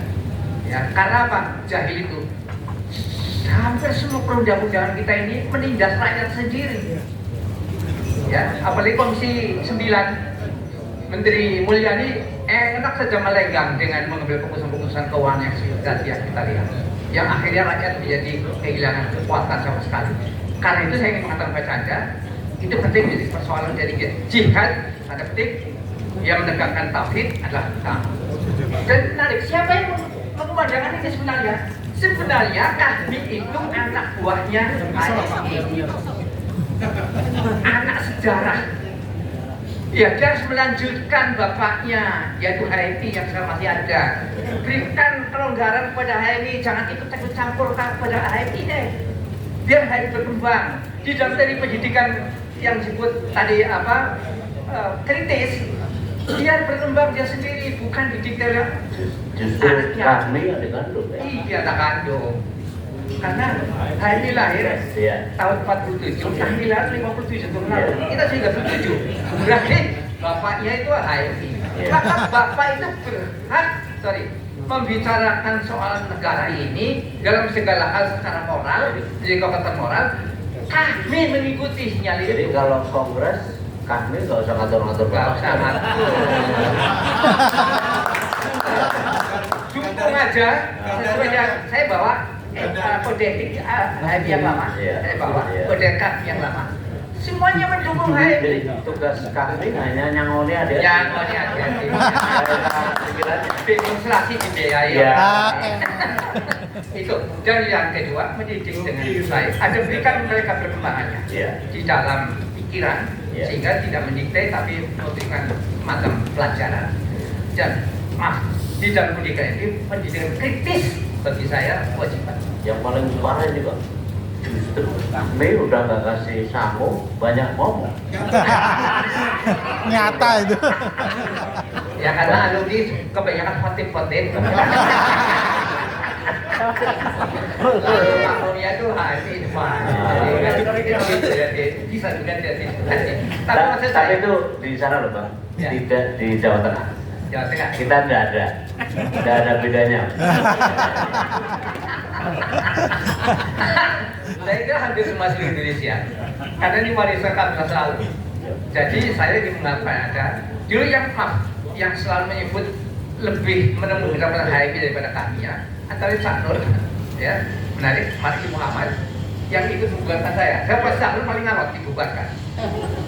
Ya, karena apa? Jahil itu hampir semua perundang-undangan kita ini menindas rakyat sendiri. Ya, apalagi Komisi 9 Menteri Mulyani enak saja melenggang dengan mengambil keputusan-keputusan keuangan yang sudah kita lihat. Yang akhirnya rakyat menjadi kehilangan kekuatan sama sekali. Karena itu saya ingin mengatakan kepada Anda, itu penting menjadi persoalan dari jihad, ada penting yang menegakkan tauhid adalah utama. Dan menarik, siapa yang mengumandangkan ini sebenarnya? Sebenarnya kami itu anak buahnya HSI, anak sejarah. Ya, dia harus melanjutkan bapaknya, yaitu HMI yang sekarang masih ada. Berikan kelonggaran kepada HMI, jangan ikut campur pada HMI deh. Biar HMI berkembang. Di dalam tadi pendidikan yang disebut tadi kritis, biar berkembang dia sendiri, bukan didikte oleh Justru kami ada kandung ya. Iya, anak kandung. Karena HMI lahir tahun 47, kami lahir 57 tahun lalu. Kita sudah 47. Berarti bapaknya itu HMI. Maka bapak itu berhak, membicarakan soal negara ini dalam segala hal secara moral, jadi kekuatan moral. Kami mengikuti sinyal itu. Jadi kalau kongres kami nggak usah ngatur-ngatur bapak. Dukung aja sesuai yang saya bawa kode etik HMI yang lama. Saya bawa kode etik yang lama. Semuanya mendukung HMI. Tugas kami hanya nyangoni adik. Nyangoni adik. Demonstrasi dibiayai. Itu. Dan yang kedua, mendidik dengan baik. Ada berikan mereka perkembangannya di dalam pikiran, sehingga tidak mendikte tapi memberikan macam pelajaran. Dan di dalam pendidikan ini pendidikan kritis bagi saya kewajiban. Yang paling parah ini Pak, Justru kami udah nggak kasih sangu, banyak ngomong. Nyata itu. Ya karena alumni kebanyakan khotib-khotib. Maklumnya itu hati semua. Bisa juga jadi. Tapi itu di sana loh Bang, Ya. tidak di Jawa Tengah. Jawa Tengah. Kita tidak ada bedanya. Saya kira hampir semua seluruh Indonesia. Karena ini warisan masa lalu. Jadi saya ingin mengatakan ada dulu yang selalu menyebut lebih menemukan HMI daripada kami ya. Antara Cak Nur, ya menarik, Marki Muhammad yang ikut membubarkan saya. Saya pas Cak Nur paling awal dibubarkan.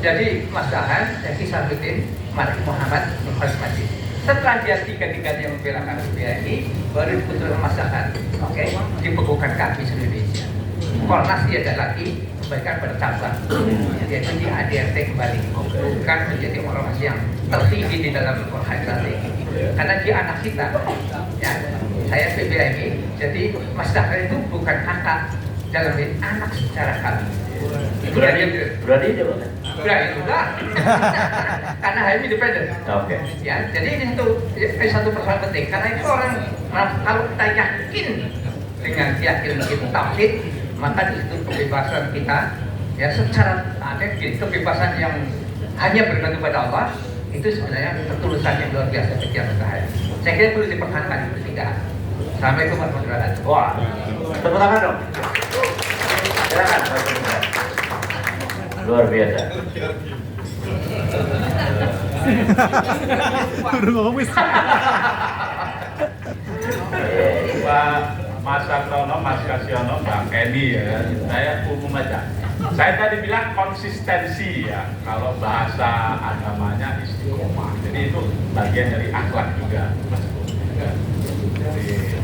Jadi Mas Dahan, Zaki Sarbuddin, Marki Muhammad, Nurhas Majid. Setelah dia tiga-tiganya membela kami BRI, baru diputuskan Mas Dahan, oke, dibekukan kami seluruh Indonesia. Kornas dia ada lagi kembalikan pada cabang, yaitu di ADRT kembali, bukan menjadi ormas yang tertinggi di dalam organisasi. Karena dia anak kita, ya. Saya PBMI, jadi Mas Dahan itu bukan kakak dalam anak secara kami. Berani dia Bang? Berani juga, karena HMI independen. Oke. Ya, jadi ini satu persoalan penting karena itu orang kalau kita yakin dengan keyakinan kita tauhid, maka di situ kebebasan kita ya secara ada kebebasan yang hanya bergantung pada Allah itu sebenarnya ketulusan yang luar biasa bagi yang bertahan. Saya kira perlu dipertahankan itu tidak. Assalamualaikum warahmatullahi wabarakatuh. Wah, tepuk tangan dong. Silakan. Luar biasa. Rumis. Pak Mas Sakrono, Mas Kasiono, Bang Kenny ya, saya umum aja. Saya tadi bilang konsistensi ya, kalau bahasa agamanya istiqomah. Jadi itu bagian dari akhlak juga, Mas. Jadi,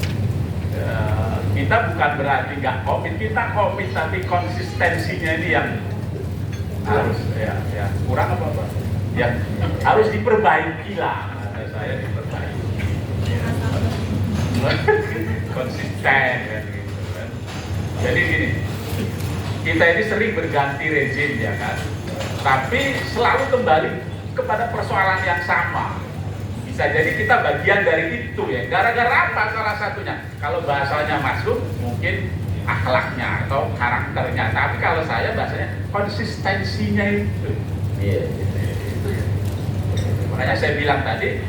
kita bukan berarti nggak komit, kita komit tapi konsistensinya ini yang harus ya kurang apa yang harus diperbaiki lah, kata saya diperbaiki. Konsisten kan gitu kan. Jadi gini, kita ini sering berganti rezim ya kan, tapi selalu kembali kepada persoalan yang sama. Bisa jadi kita bagian dari itu ya. Gara-gara apa salah satunya? Kalau bahasanya masuk mungkin akhlaknya atau karakternya. Tapi kalau saya bahasanya konsistensinya itu. Iya. Makanya saya bilang tadi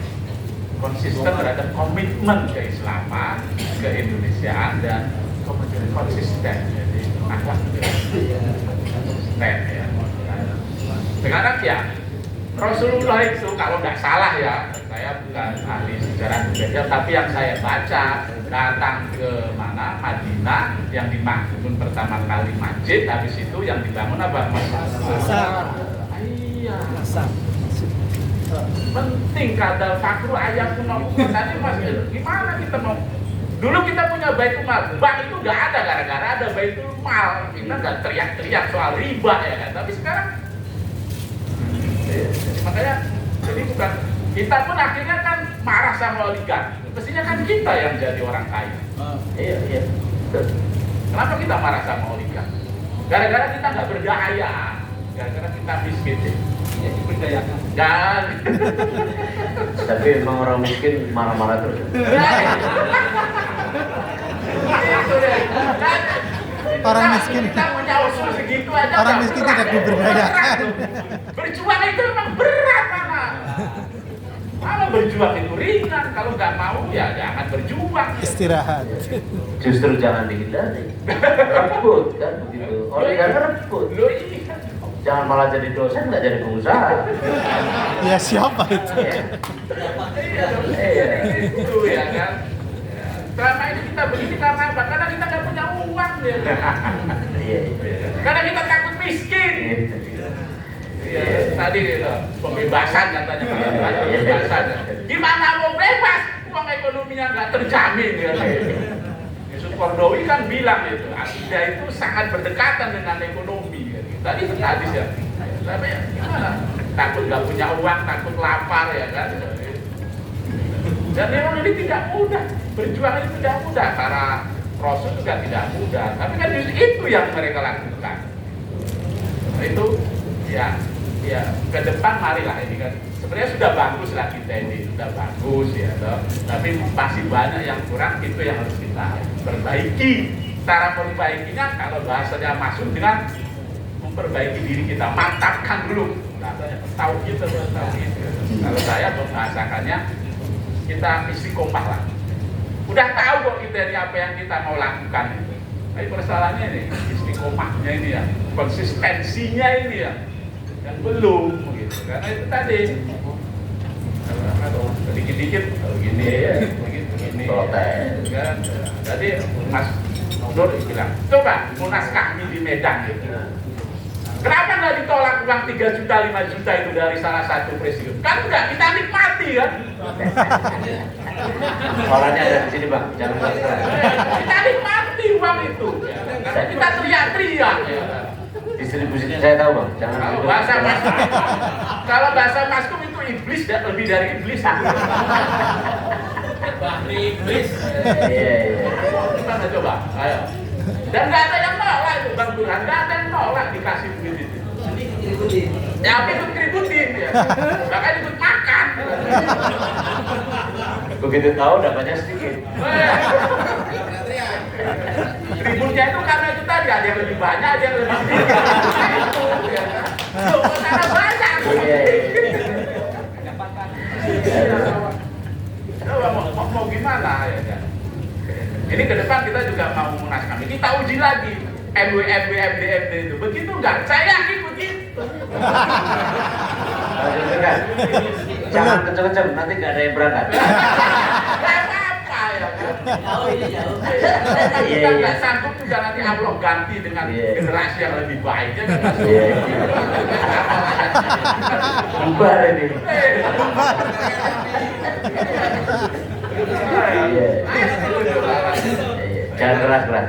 konsisten terhadap komitmen keislaman, keindonesiaan dan kemudian konsisten. Jadi akhlak konsisten ya. Sekarang ya Rasulullah itu kalau nggak salah ya, saya bukan ahli sejarah budaya, tapi yang saya baca datang ke mana Madinah yang dibangun pertama kali masjid, habis itu yang dibangun apa Mas? Iya. Penting kata fakru ayat kuno tadi Mas, gimana kita mau? Dulu kita punya Baitul Mal, bank itu nggak ada gara-gara ada Baitul Mal, kita nggak teriak-teriak soal riba ya kan, tapi sekarang makanya jadi bukan kita pun akhirnya kan marah sama oligark. Mestinya kan kita yang jadi orang kaya. Iya. Kenapa kita marah sama oligark? Gara-gara kita nggak berdaya, gara-gara kita miskin. Ya diberdayakan. Dan Tapi emang orang miskin marah-marah terus. itu deh. Orang miskin. Kita punya usul segitu aja. Orang miskin tidak diberdayakan. Berjuang itu memang berat, Mama. Kalau berjuang itu ringan, kalau nggak mau ya jangan berjuang. Istirahat. Justru jangan dihindari. Rebut kan begitu. Oligarki rebut. Lo iya. Jangan malah jadi dosen, nggak jadi pengusaha. Ya siapa itu? Iya, itu ya kan. Selama ini kita begini karena apa? Karena kita nggak punya uang ya. Iya. Karena kita takut miskin. Iya, tadi gitu, pembebasan katanya pembebasan. Gimana mau bebas? Uang ekonominya nggak terjamin ya. Yusuf Kordowi kan bilang itu, akidah itu sangat berdekatan dengan ekonomi. Tadi itu hadis ya. Tapi ya, gimana? Takut nggak punya uang, takut lapar ya kan. Dan memang ini tidak mudah, berjuang ini tidak mudah. Para Rasul juga tidak mudah, tapi kan itu yang mereka lakukan. Itu ya ke depan marilah ini kan sebenarnya sudah bagus lah kita ini, sudah bagus ya toh. Tapi masih banyak yang kurang, itu yang harus kita perbaiki. Cara perbaikinya kalau bahasanya masuk dengan memperbaiki diri kita, mantapkan dulu. Tauhid itu tauhid. Kalau saya membahasakannya kita istiqomah lah. Udah tahu kok kita ini apa yang kita mau lakukan itu. Tapi persoalannya ini istiqomahnya ini ya, konsistensinya ini ya, yang belum gitu. Karena itu tadi kalau dikit-dikit begini ya, begini protes kan. Jadi Mas Nur bilang, coba munas kami di Medan gitu. Kenapa nggak ditolak uang 3 juta, 5 juta itu dari salah satu presiden? Kan enggak, kita nikmati kan? Orangnya ada di sini bang, jangan lupa. Kita nikmati uang itu. Kan kita teriak-teriak. Distribusinya saya tahu bang, jangan. Kalau bahasa maskum itu iblis, lebih dari iblis. Bahri iblis. Iya. Gimana coba? Ayo. Dan nggak ada yang nolak itu Bang Burhan, nggak ada yang nolak dikasih duit itu. Ya apa ikut keributin ya, bahkan ikut makan. Begitu tahu dapatnya sedikit. Ributnya itu karena itu tadi ada yang lebih banyak, ada yang lebih sedikit. Itu ya. Loh, karena banyak. Mau gimana ya kan? Ini ke depan kita juga mau munas kami. Kita uji lagi MW, MD itu. Begitu enggak? Saya yakin begitu. Jangan kenceng-kenceng, nanti nggak ada yang berangkat. Apa ya kan? Kita nggak sanggup juga nanti Allah ganti dengan generasi yang lebih baik. Ya kan? Bubar ini. Jangan keras-keras.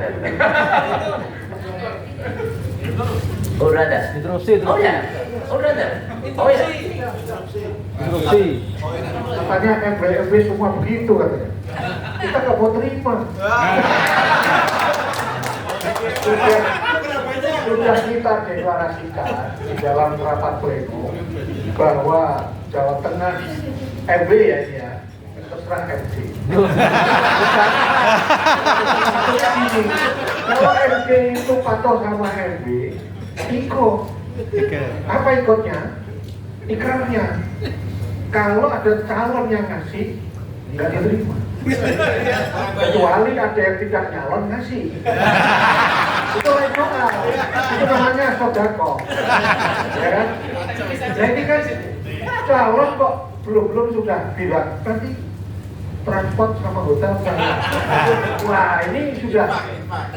Oh udah ada. Interupsi. Oh ya. Oh udah ada. Oh ya. Interupsi. Katanya MBMB semua begitu katanya. Kita nggak mau terima. Sudah kita deklarasikan di dalam rapat pleno bahwa Jawa Tengah MB ya ini ya, terserah MB. Kalau MB itu patuh sama MB, ikut. Apa ikutnya? Ikrarnya. Kalau ada calon yang ngasih, nggak diterima. Kecuali ada yang tidak nyalon ngasih. Itu lain soal. Itu namanya sodako. Ya kan? Nah ini kan calon kok belum sudah bilang nanti transport sama hotel sana. Wah ini sudah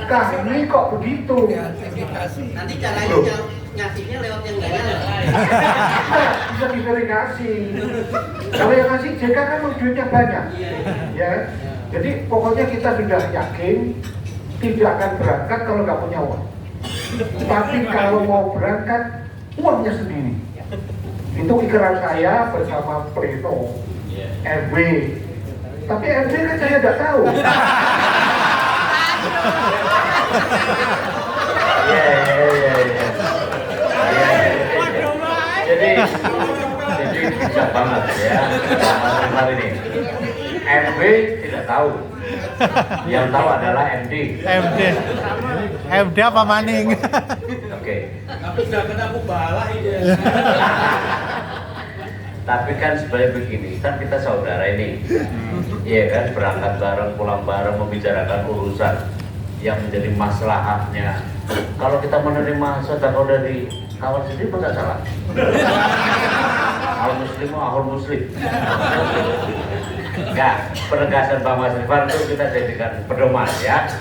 kami kok begitu. Nanti caranya ngasihnya lewat yang nggak nyala. Bisa diverifikasi. Kalau yang ngasih JK kan duitnya banyak, ya. Jadi pokoknya kita sudah yakin tidak akan berangkat kalau nggak punya uang. Tapi kalau mau berangkat uangnya sendiri. Itu ikrar saya bersama Pleno, RW. Tapi RW kan saya nggak tahu. Jadi bijak banget ya Mas ini. MB tidak tahu. Yang tahu adalah MD. MD apa maning? Oke. Tapi sudah kena mubalah ini. Tapi kan sebenarnya begini, kan kita saudara ini, iya kan, berangkat bareng, pulang bareng, membicarakan urusan yang menjadi maslahatnya. Kalau kita menerima sedekah dari kawan sendiri, bukan salah. Al muslim, ahul muslim. Enggak, penegasan Bang Mas Rifan itu kita jadikan pedoman ya.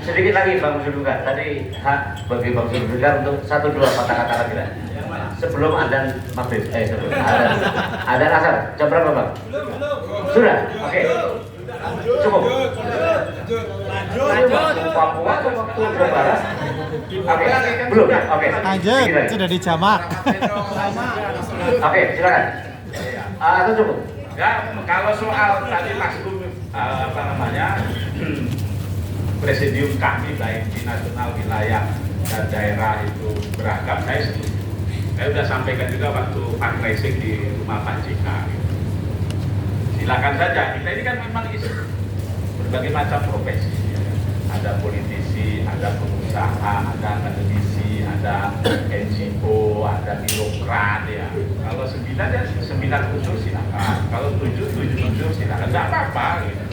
Sedikit lagi Bang Zulfikar, tadi hak bagi Bang Zulfikar untuk 1-2 kata-kata lagi lah. Sebelum adzan maghrib, sebelum adzan asar, jam berapa Bang? Sudah, oke. Cukup. Papua atau waktu lebaran? Oke, belum, oke. Lanjut, sudah dijamak. Oke, silakan. Atau cukup? Ya, kalau soal tadi Mas Gum, apa namanya, presidium kami baik di nasional, wilayah dan daerah itu beragam, saya setuju. Saya sudah sampaikan juga waktu fundraising di rumah Pak JK. Silakan saja, kita ini kan memang isu berbagai macam profesi. Ada politisi, ada pengusaha, ada akademisi, ada NGO, ada birokrat ya. Kalau 9 ya 9 unsur silakan. Kalau 7 unsur silakan. Tidak apa-apa gitu.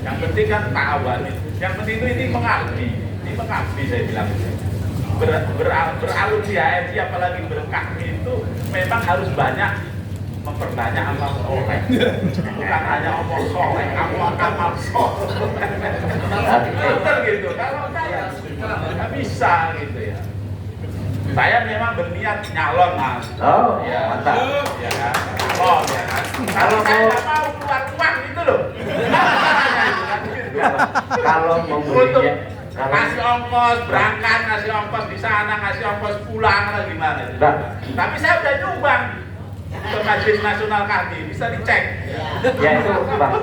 Yang penting kan ta'awan. Yang penting itu ini mengabdi. Ini mengabdi saya bilang. Beralun di HMI apalagi berkahmi itu memang harus banyak memperbanyak amal soleh, bukan hanya omong soleh, amal soleh. Betul gitu. Kalau saya nggak bisa gitu ya. Saya memang berniat nyalon mas. Oh Ya, mantap. ya kan. Nyalon ya kan. Kalau saya nggak mau keluar uang itu loh. Kalau Untuk memberinya, kalau ngasih ongkos berangkat, ngasih ongkos di sana, ngasih ongkos pulang lah gimana? Nah. Tapi saya udah nyumbang ke Majelis Nasional kami, bisa dicek. ya itu bang,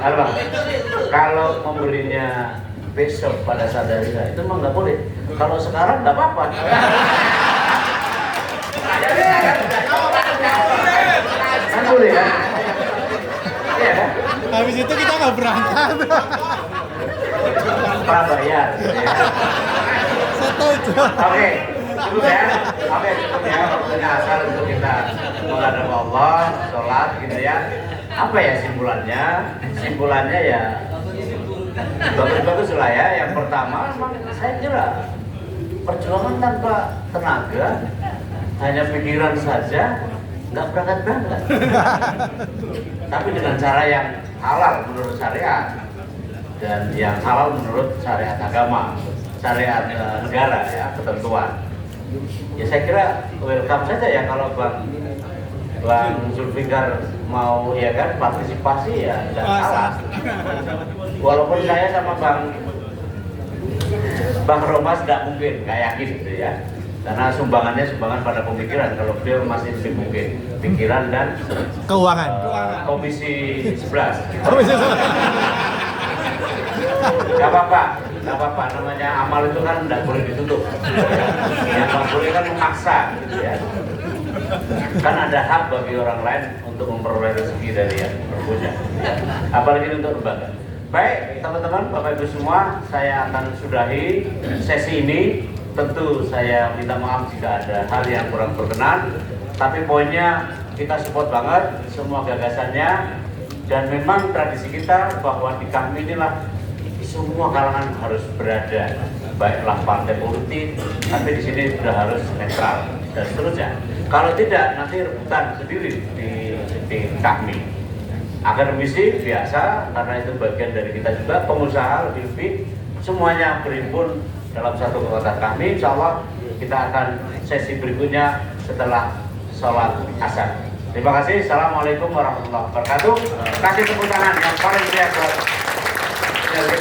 kalau memberinya besok pada saat hari raya itu memang nggak boleh. Kalau sekarang nggak apa-apa. Kan boleh ya? Iya kan? Habis itu kita nggak berangkat. Prabayar. Ya. Setuju. Oke, cukup ya. Oke, cukup ya. Waktunya asal untuk kita menghadap Allah, sholat gitu ya. Apa ya simpulannya? Simpulannya ya bagus-bagus lah ya. Yang pertama, saya kira perjuangan tanpa tenaga, hanya pikiran saja, nggak berangkat-berangkat. Tapi dengan cara yang halal menurut syariat dan yang halal menurut syariat agama, syariat negara ya, ketentuan. Ya saya kira welcome saja ya kalau Bang Zulfikar mau ya kan partisipasi ya tidak salah. Walaupun saya sama Bang Romas tidak mungkin, nggak yakin gitu ya. Karena sumbangannya sumbangan pada pemikiran, kalau beliau masih lebih mungkin pikiran dan Keuangan. komisi 11. Gak apa-apa, namanya amal itu kan tidak boleh ditutup. Yang nggak boleh kan memaksa, gitu ya. Kan ada hak bagi orang lain untuk memperoleh rezeki dari yang berpunya, apalagi untuk lembaga. Baik, teman-teman, Bapak Ibu semua, saya akan sudahi sesi ini. Tentu saya minta maaf jika ada hal yang kurang berkenan, tapi poinnya kita support banget semua gagasannya, dan memang tradisi kita bahwa di kami inilah semua kalangan harus berada, baiklah partai politik, tapi di sini sudah harus netral dan seterusnya. Kalau tidak nanti rebutan sendiri di kami. Akademisi biasa karena itu bagian dari kita juga, pengusaha lebih semuanya berhimpun dalam satu kekuatan kami. Insya Allah kita akan sesi berikutnya setelah sholat asar. Terima kasih. Assalamualaikum warahmatullahi wabarakatuh. Kasih tepuk tangan yang paling meriah buat kita.